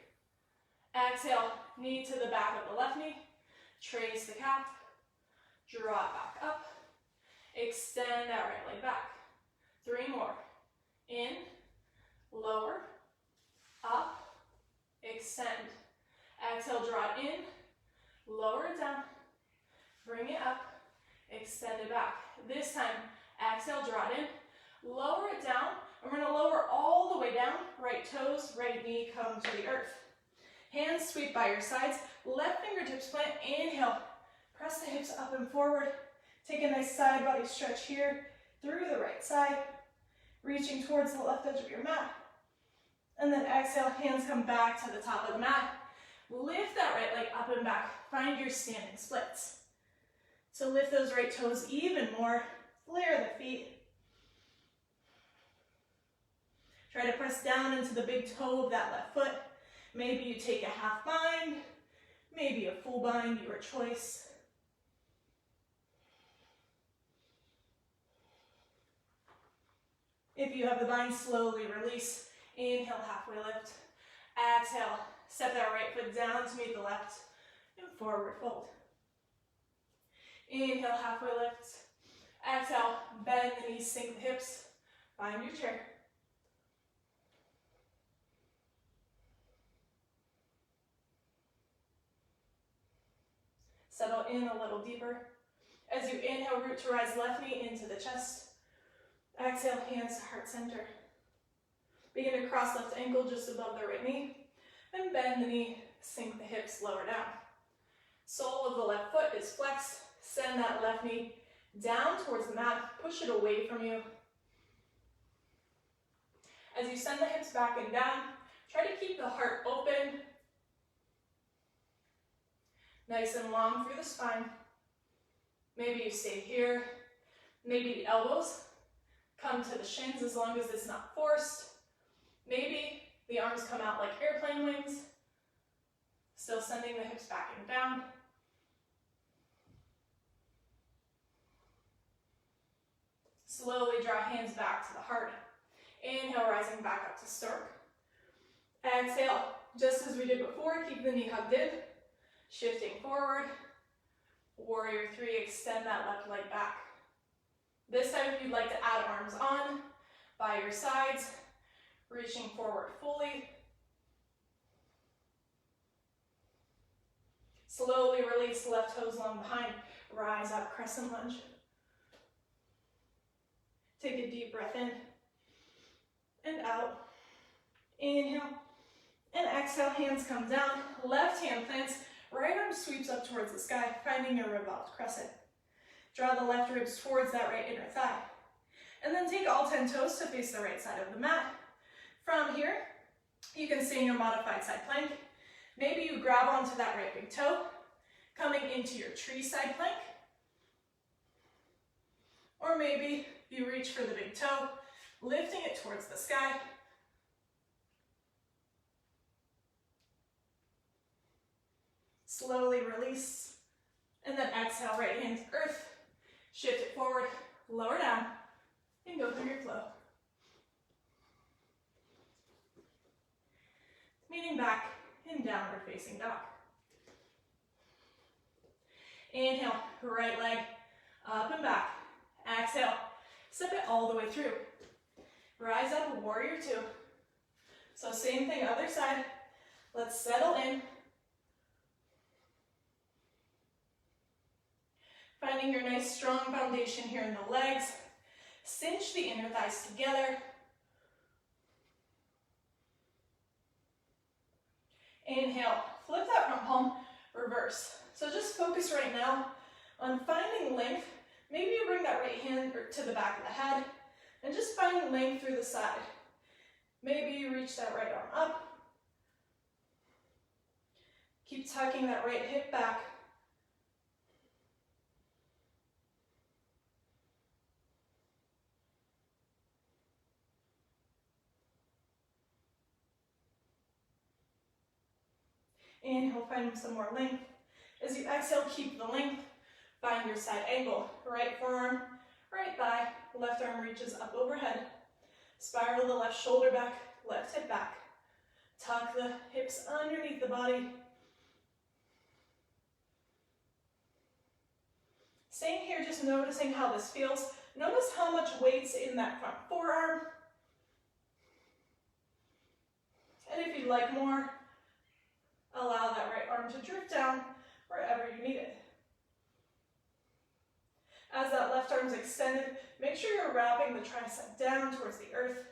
Speaker 1: Exhale, knee to the back of the left knee, trace the calf, draw it back up, extend that right leg back. Three more. In, lower, up, extend. Exhale, draw it in, lower it down, bring it up, extend it back. This time, exhale, draw it in, lower it down, and we're going to lower all the way down. Right toes, right knee come to the earth. Hands sweep by your sides, left fingertips plant, inhale. Press the hips up and forward. Take a nice side body stretch here through the right side, reaching towards the left edge of your mat. And then exhale, hands come back to the top of the mat. Lift that right leg up and back. Find your standing splits. So lift those right toes even more. Flare the feet. Try to press down into the big toe of that left foot. Maybe you take a half bind, maybe a full bind, your choice. If you have the bind, slowly release. Inhale, halfway lift. Exhale, step that right foot down to meet the left and forward fold. Inhale, halfway lift. Exhale, bend the knees, sink the hips. Find your chair. Settle in a little deeper. As you inhale, root to rise, left knee into the chest. Exhale, hands to heart center. Begin to cross left ankle just above the right knee. Then bend the knee, sink the hips, lower down. Sole of the left foot is flexed. Send that left knee down towards the mat. Push it away from you. As you send the hips back and down, try to keep the heart open. Nice and long through the spine. Maybe you stay here. Maybe the elbows come to the shins as long as it's not forced. Maybe the arms come out like airplane wings. Still sending the hips back and down. Slowly draw hands back to the heart. Inhale, rising back up to stork. Exhale, just as we did before, keep the knee hugged in. Shifting forward. Warrior three, extend that left leg back. This time, if you'd like to add arms on by your sides, reaching forward fully. Slowly release, left toes long behind. Rise up, crescent lunge. Take a deep breath in and out. Inhale and exhale, hands come down. Left hand plants, right arm sweeps up towards the sky, finding your revolved crescent. Draw the left ribs towards that right inner thigh. And then take all 10 toes to face the right side of the mat. From here, you can stay in your modified side plank. Maybe you grab onto that right big toe, coming into your tree side plank. Or maybe you reach for the big toe, lifting it towards the sky. Slowly release, and then exhale, right hand to earth. Shift it forward, lower down, and go through your flow. Meeting back in downward facing dog. Inhale, right leg up and back. Exhale, step it all the way through. Rise up, warrior two. So same thing, other side. Let's settle in. Finding Finding your nice strong foundation here in the legs. Cinch the inner thighs together. Inhale, flip that front palm, reverse. So just focus right now on finding length. Maybe you bring that right hand to the back of the head and just find length through the side. Maybe you reach that right arm up. Keep tucking that right hip back. Inhale, find some more length. As you exhale, keep the length. Find your side angle. Right forearm, right thigh, left arm reaches up overhead. Spiral the left shoulder back, left hip back. Tuck the hips underneath the body. Staying here, just noticing how this feels. Notice how much weight's in that front forearm. And if you'd like more, allow that right arm to drift down wherever you need it. As that left arm's extended, make sure you're wrapping the tricep down towards the earth.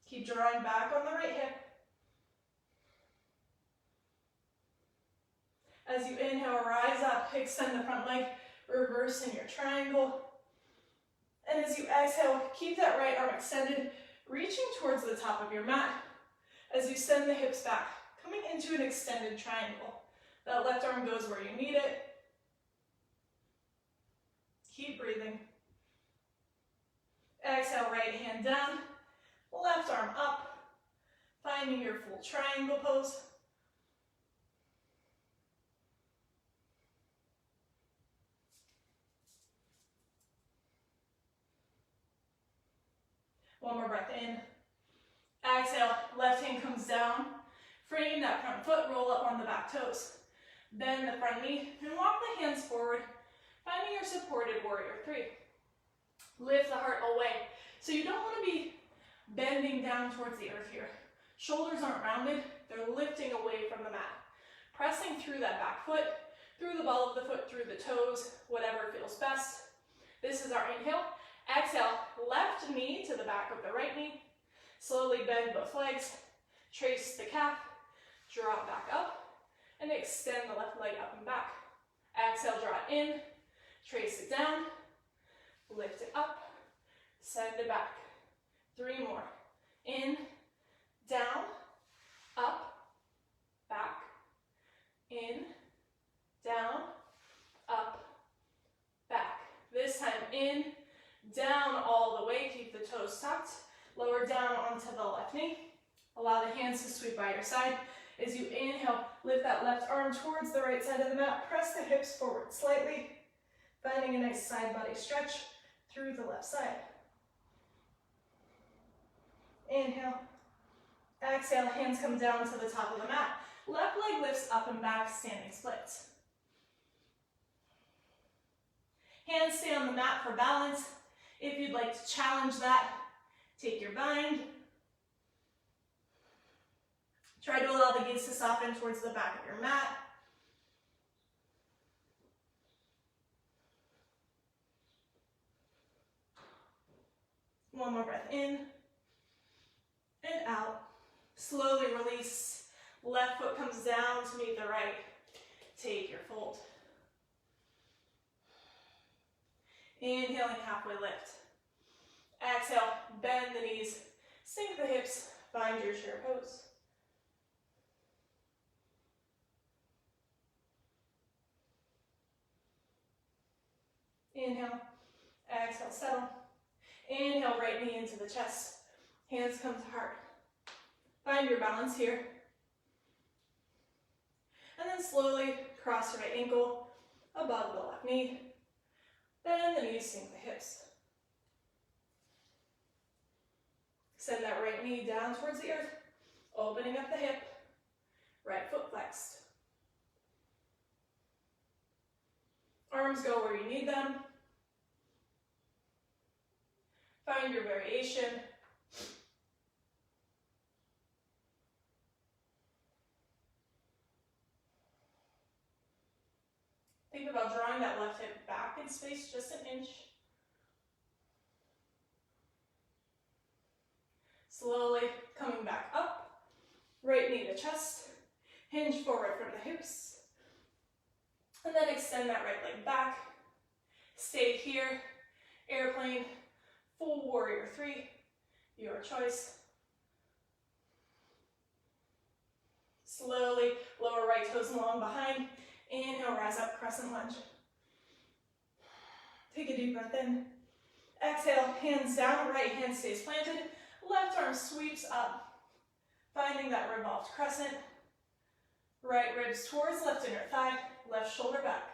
Speaker 1: Keep drawing back on the right hip. As you inhale, rise up, extend the front leg, reverse in your triangle. And as you exhale, keep that right arm extended, reaching towards the top of your mat. As you send the hips back, coming into an extended triangle. That left arm goes where you need it. Keep breathing. Exhale, right hand down, left arm up, finding your full triangle pose. One more breath in. Exhale, left hand comes down. Frame that front foot, roll up on the back toes. Bend the front knee and walk the hands forward, finding your supported warrior three. Lift the heart away. So you don't want to be bending down towards the earth here. Shoulders aren't rounded, they're lifting away from the mat. Pressing through that back foot, through the ball of the foot, through the toes, whatever feels best. This is our inhale. Exhale, left knee to the back of the right knee. Slowly bend both legs. Trace the calf, draw it back up, and extend the left leg up and back. Exhale, draw it in, trace it down, lift it up, send it back. Three more. In, down, up, back, in, down, up, back. This time in, down all the way, keep the toes tucked, lower down onto the left knee. Allow the hands to sweep by your side. As you inhale, lift that left arm towards the right side of the mat. Press the hips forward slightly, finding a nice side body stretch through the left side. Inhale. Exhale, hands come down to the top of the mat. Left leg lifts up and back, standing splits. Hands stay on the mat for balance. If you'd like to challenge that, take your bind. Try to allow the gaze to soften towards the back of your mat. One more breath in and out. Slowly release. Left foot comes down to meet the right. Take your fold. Inhaling, halfway lift. Exhale, bend the knees, sink the hips, find your chair pose. Inhale, exhale, settle. Inhale, right knee into the chest. Hands come to heart. Find your balance here. And then slowly cross your right ankle above the left knee. Bend the knees, sink the hips. Send that right knee down towards the earth, opening up the hip. Right foot flexed. Arms go where you need them. Find your variation. Think about drawing that left hip back in space just an inch. Slowly coming back up. Right knee to chest. Hinge forward from the hips. And then extend that right leg back. Stay here. Airplane. Full warrior 3. Your choice. Slowly lower right toes long behind. Inhale, rise up, crescent lunge. Take a deep breath in. Exhale, hands down, right hand stays planted. Left arm sweeps up, finding that revolved crescent. Right ribs towards left inner thigh, left shoulder back.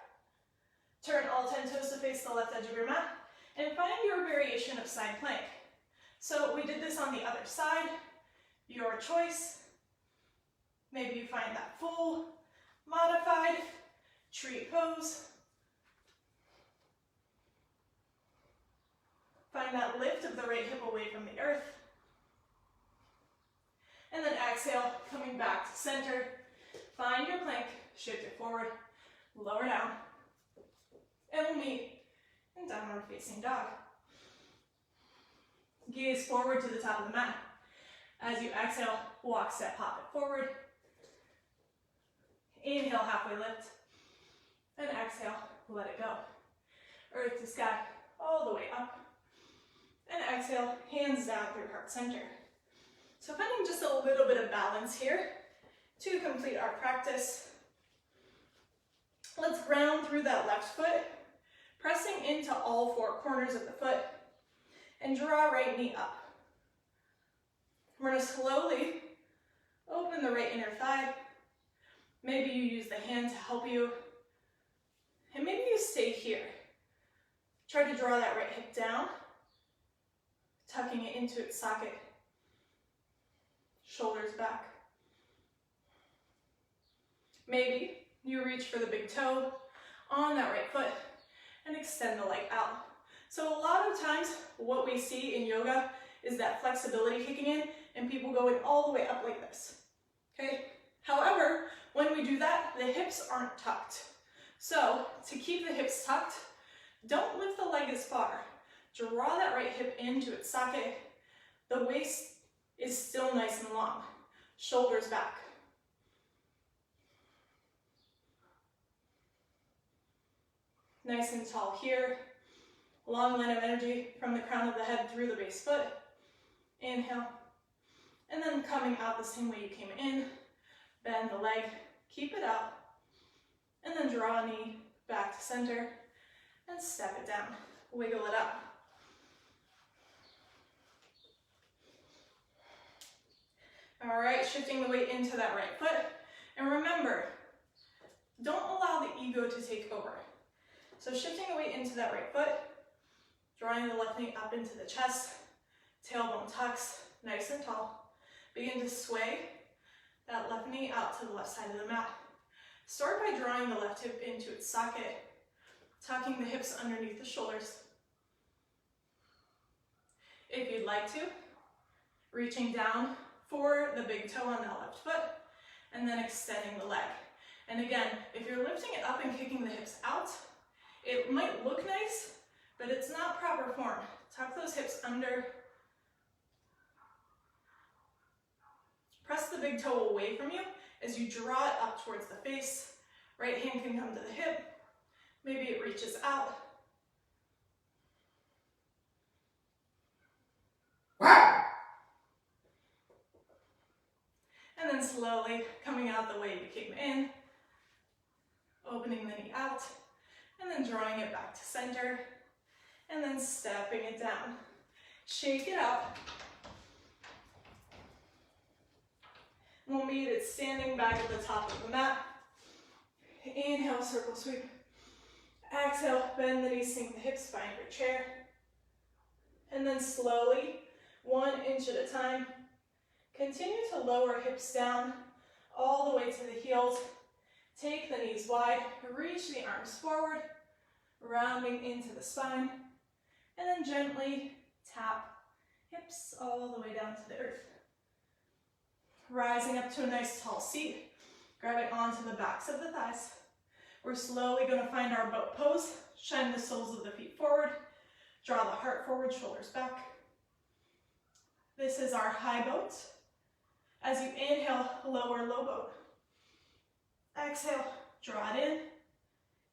Speaker 1: Turn all 10 toes to face the left edge of your mat, and find your variation of side plank. So we did this on the other side, your choice. Maybe you find that full, modified, tree pose. Find that lift of the right hip away from the earth. And then exhale, coming back to center. Find your plank, shift it forward, lower down. And we'll meet in downward facing dog. Gaze forward to the top of the mat. As you exhale, walk, step, hop it forward. Inhale, halfway lift. And exhale, let it go. Earth to sky, all the way up. And exhale, hands down through heart center. So finding just a little bit of balance here to complete our practice. Let's ground through that left foot, pressing into all 4 corners of the foot, and draw right knee up. We're going to slowly open the right inner thigh. Maybe you use the hand to help you, and maybe you stay here. Try to draw that right hip down, tucking it into its socket. Shoulders back. Maybe you reach for the big toe on that right foot and extend the leg out. So a lot of times what we see in yoga is that flexibility kicking in and people going all the way up like this. Okay? However, when we do that, the hips aren't tucked. So to keep the hips tucked, don't lift the leg as far. Draw that right hip into its socket. The waist is still nice and long. Shoulders back. Nice and tall here. Long line of energy from the crown of the head through the base foot. Inhale. And then coming out the same way you came in. Bend the leg. Keep it out. And then draw a knee back to center. And step it down. Wiggle it up. All right, shifting the weight into that right foot. And remember, don't allow the ego to take over. So shifting the weight into that right foot, drawing the left knee up into the chest, tailbone tucks, nice and tall. Begin to sway that left knee out to the left side of the mat. Start by drawing the left hip into its socket, tucking the hips underneath the shoulders. If you'd like to, reaching down for the big toe on that left foot, and then extending the leg. And again, if you're lifting it up and kicking the hips out, it might look nice, but it's not proper form. Tuck those hips under. Press the big toe away from you as you draw it up towards the face. Right hand can come to the hip. Maybe it reaches out. And then slowly coming out the way you came in, opening the knee out, and then drawing it back to center, and then stepping it down. Shake it up. We'll meet it standing back at the top of the mat. Inhale, circle sweep. Exhale, bend the knees, sink the hips, find your chair. And then slowly, 1 inch at a time, continue to lower hips down all the way to the heels. Take the knees wide, reach the arms forward, rounding into the spine, and then gently tap hips all the way down to the earth. Rising up to a nice tall seat, grabbing onto the backs of the thighs. We're slowly going to find our boat pose. Shine the soles of the feet forward. Draw the heart forward, shoulders back. This is our high boat. As you inhale, lower low boat. Exhale, draw it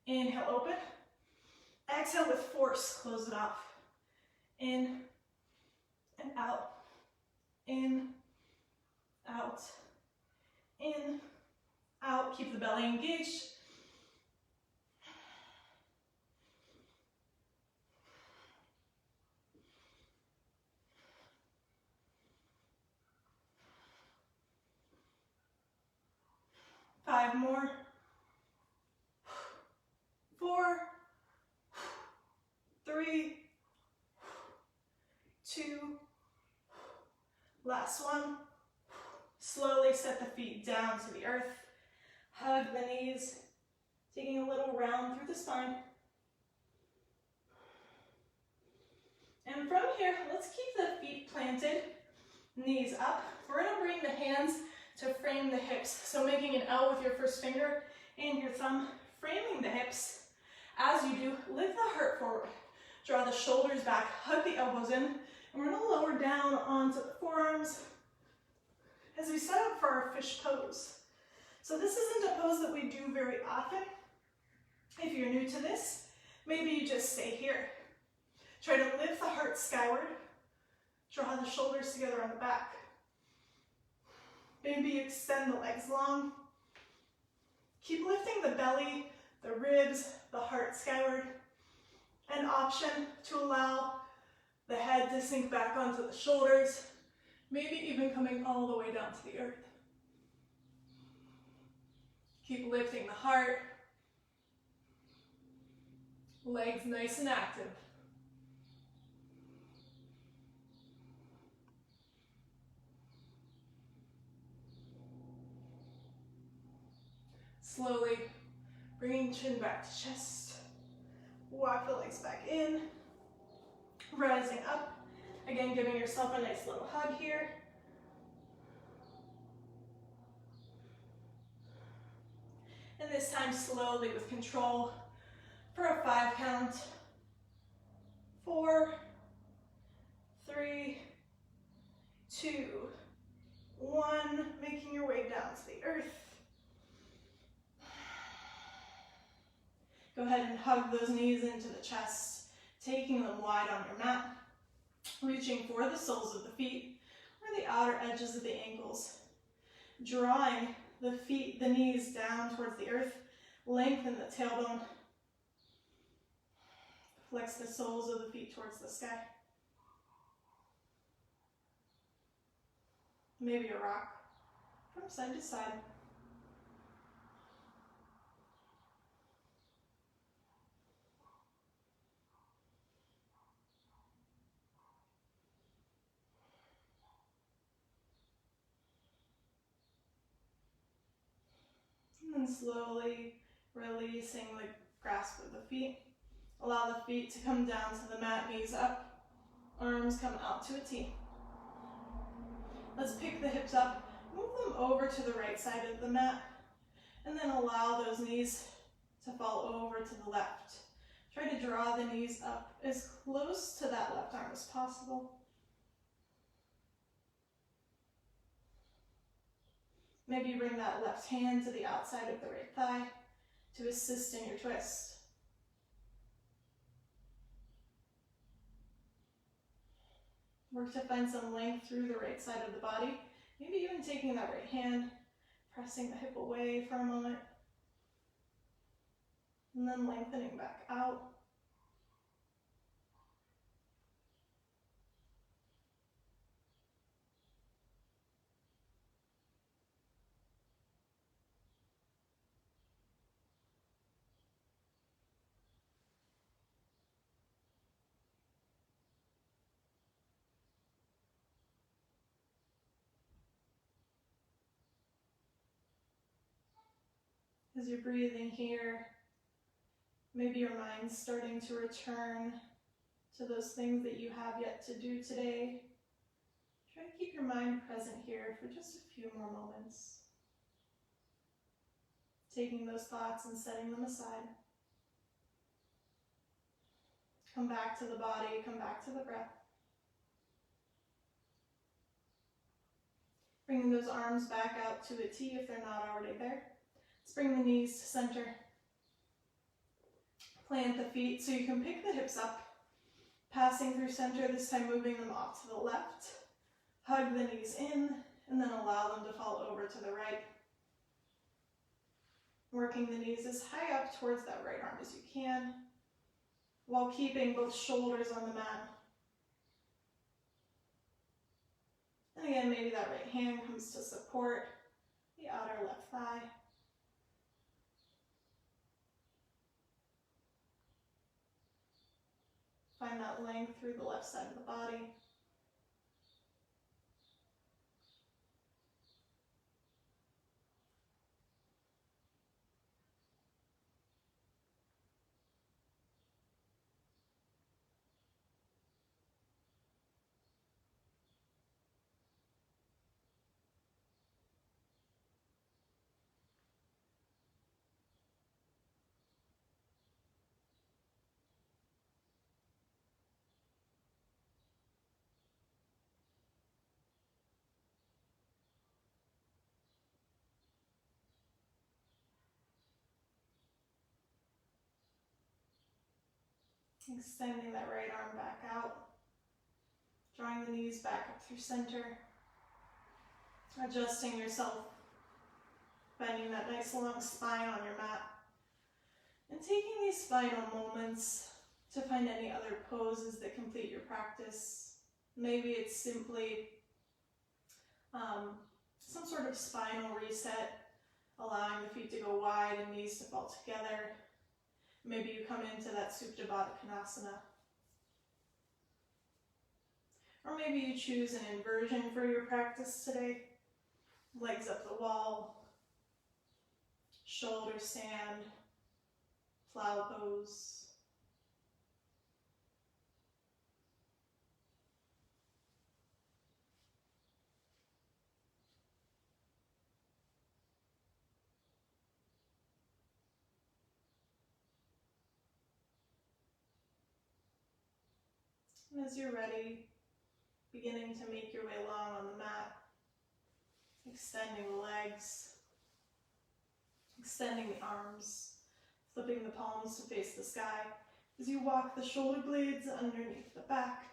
Speaker 1: in. Inhale, open. Exhale with force, close it off. In and out. In, out, in, out. Keep the belly engaged. Five more. 4, 3, 2, last one. Slowly set the feet down to the earth. Hug the knees, taking a little round through the spine. And from here, let's keep the feet planted, knees up. We're going to bring the hands to frame the hips. So making an L with your first finger and your thumb, framing the hips. As you do, lift the heart forward. Draw the shoulders back, hug the elbows in, and we're going to lower down onto the forearms as we set up for our fish pose. So this isn't a pose that we do very often. If you're new to this, maybe you just stay here. Try to lift the heart skyward. Draw the shoulders together on the back. Maybe extend the legs long. Keep lifting the belly, the ribs, the heart skyward. An option to allow the head to sink back onto the shoulders, maybe even coming all the way down to the earth. Keep lifting the heart. Legs nice and active. Slowly bringing chin back to chest. Walk the legs back in. Rising up. Again, giving yourself a nice little hug here. And this time slowly with control for a 5 count. 4, 3, 2, 1. Making your way down to the earth. Go ahead and hug those knees into the chest, taking them wide on your mat, reaching for the soles of the feet or the outer edges of the ankles. Drawing the feet, the knees down towards the earth, lengthen the tailbone. Flex the soles of the feet towards the sky. Maybe a rock from side to side. And then slowly releasing the grasp of the feet. Allow the feet to come down to the mat, knees up, arms come out to a T. Let's pick the hips up, move them over to the right side of the mat, and then allow those knees to fall over to the left. Try to draw the knees up as close to that left arm as possible. Maybe bring that left hand to the outside of the right thigh to assist in your twist. Work to find some length through the right side of the body. Maybe even taking that right hand, pressing the hip away for a moment, and then lengthening back out. As you're breathing here, maybe your mind's starting to return to those things that you have yet to do today. Try to keep your mind present here for just a few more moments. Taking those thoughts and setting them aside. Come back to the body, come back to the breath. Bringing those arms back out to a T if they're not already there. Let's bring the knees to center. Plant the feet so you can pick the hips up. Passing through center, this time moving them off to the left. Hug the knees in, and then allow them to fall over to the right. Working the knees as high up towards that right arm as you can, while keeping both shoulders on the mat. And again, maybe that right hand comes to support the outer left thigh. Find that length through the left side of the body. Extending that right arm back out. Drawing the knees back up through center. Adjusting yourself. Bending that nice long spine on your mat. And taking these final moments to find any other poses that complete your practice. Maybe it's simply some sort of spinal reset, allowing the feet to go wide and knees to fall together. Maybe you come into that Supta Baddha Konasana. Or maybe you choose an inversion for your practice today. Legs up the wall, shoulder stand, plow pose. And as you're ready, beginning to make your way along on the mat, extending the legs, extending the arms, flipping the palms to face the sky as you walk the shoulder blades underneath the back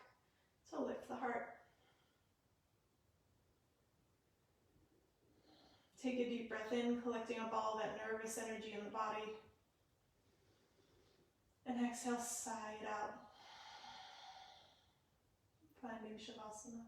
Speaker 1: to lift the heart. Take a deep breath in, collecting up all that nervous energy in the body. And exhale, sigh it out. Finding Shavasana.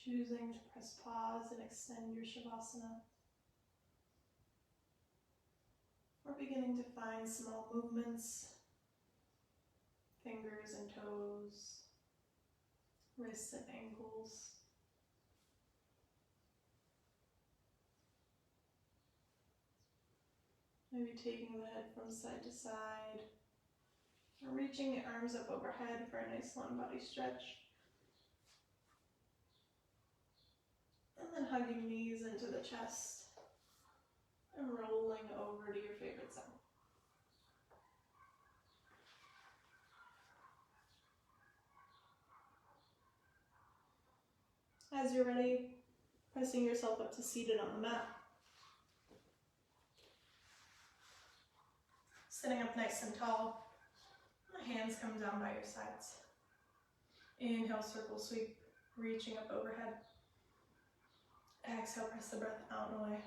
Speaker 1: Choosing to press pause and extend your Shavasana. Or beginning to find small movements, fingers and toes, wrists and ankles. Maybe taking the head from side to side, or reaching the arms up overhead for a nice long body stretch. And then hugging knees into the chest and rolling over to your favorite side. As you're ready, pressing yourself up to seated on the mat. Sitting up nice and tall. The hands come down by your sides. Inhale, circle sweep, reaching up overhead. Exhale, press the breath out and away.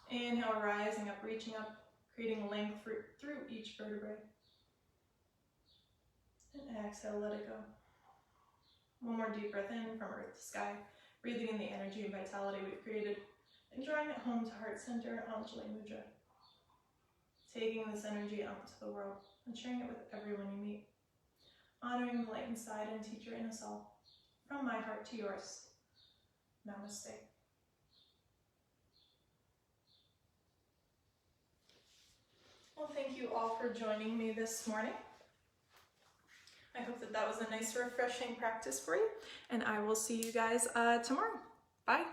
Speaker 1: Inhale, rising up, reaching up, creating length through each vertebrae. And exhale, let it go. One more deep breath in from earth to sky, breathing in the energy and vitality we've created, and drawing it home to heart center, Anjali Mudra. Taking this energy out into the world and sharing it with everyone you meet. Honoring the light inside and teacher in us all. From my heart to yours. Namaste. Well, thank you all for joining me this morning. I hope that was a nice, refreshing practice for you, and I will see you guys tomorrow. Bye.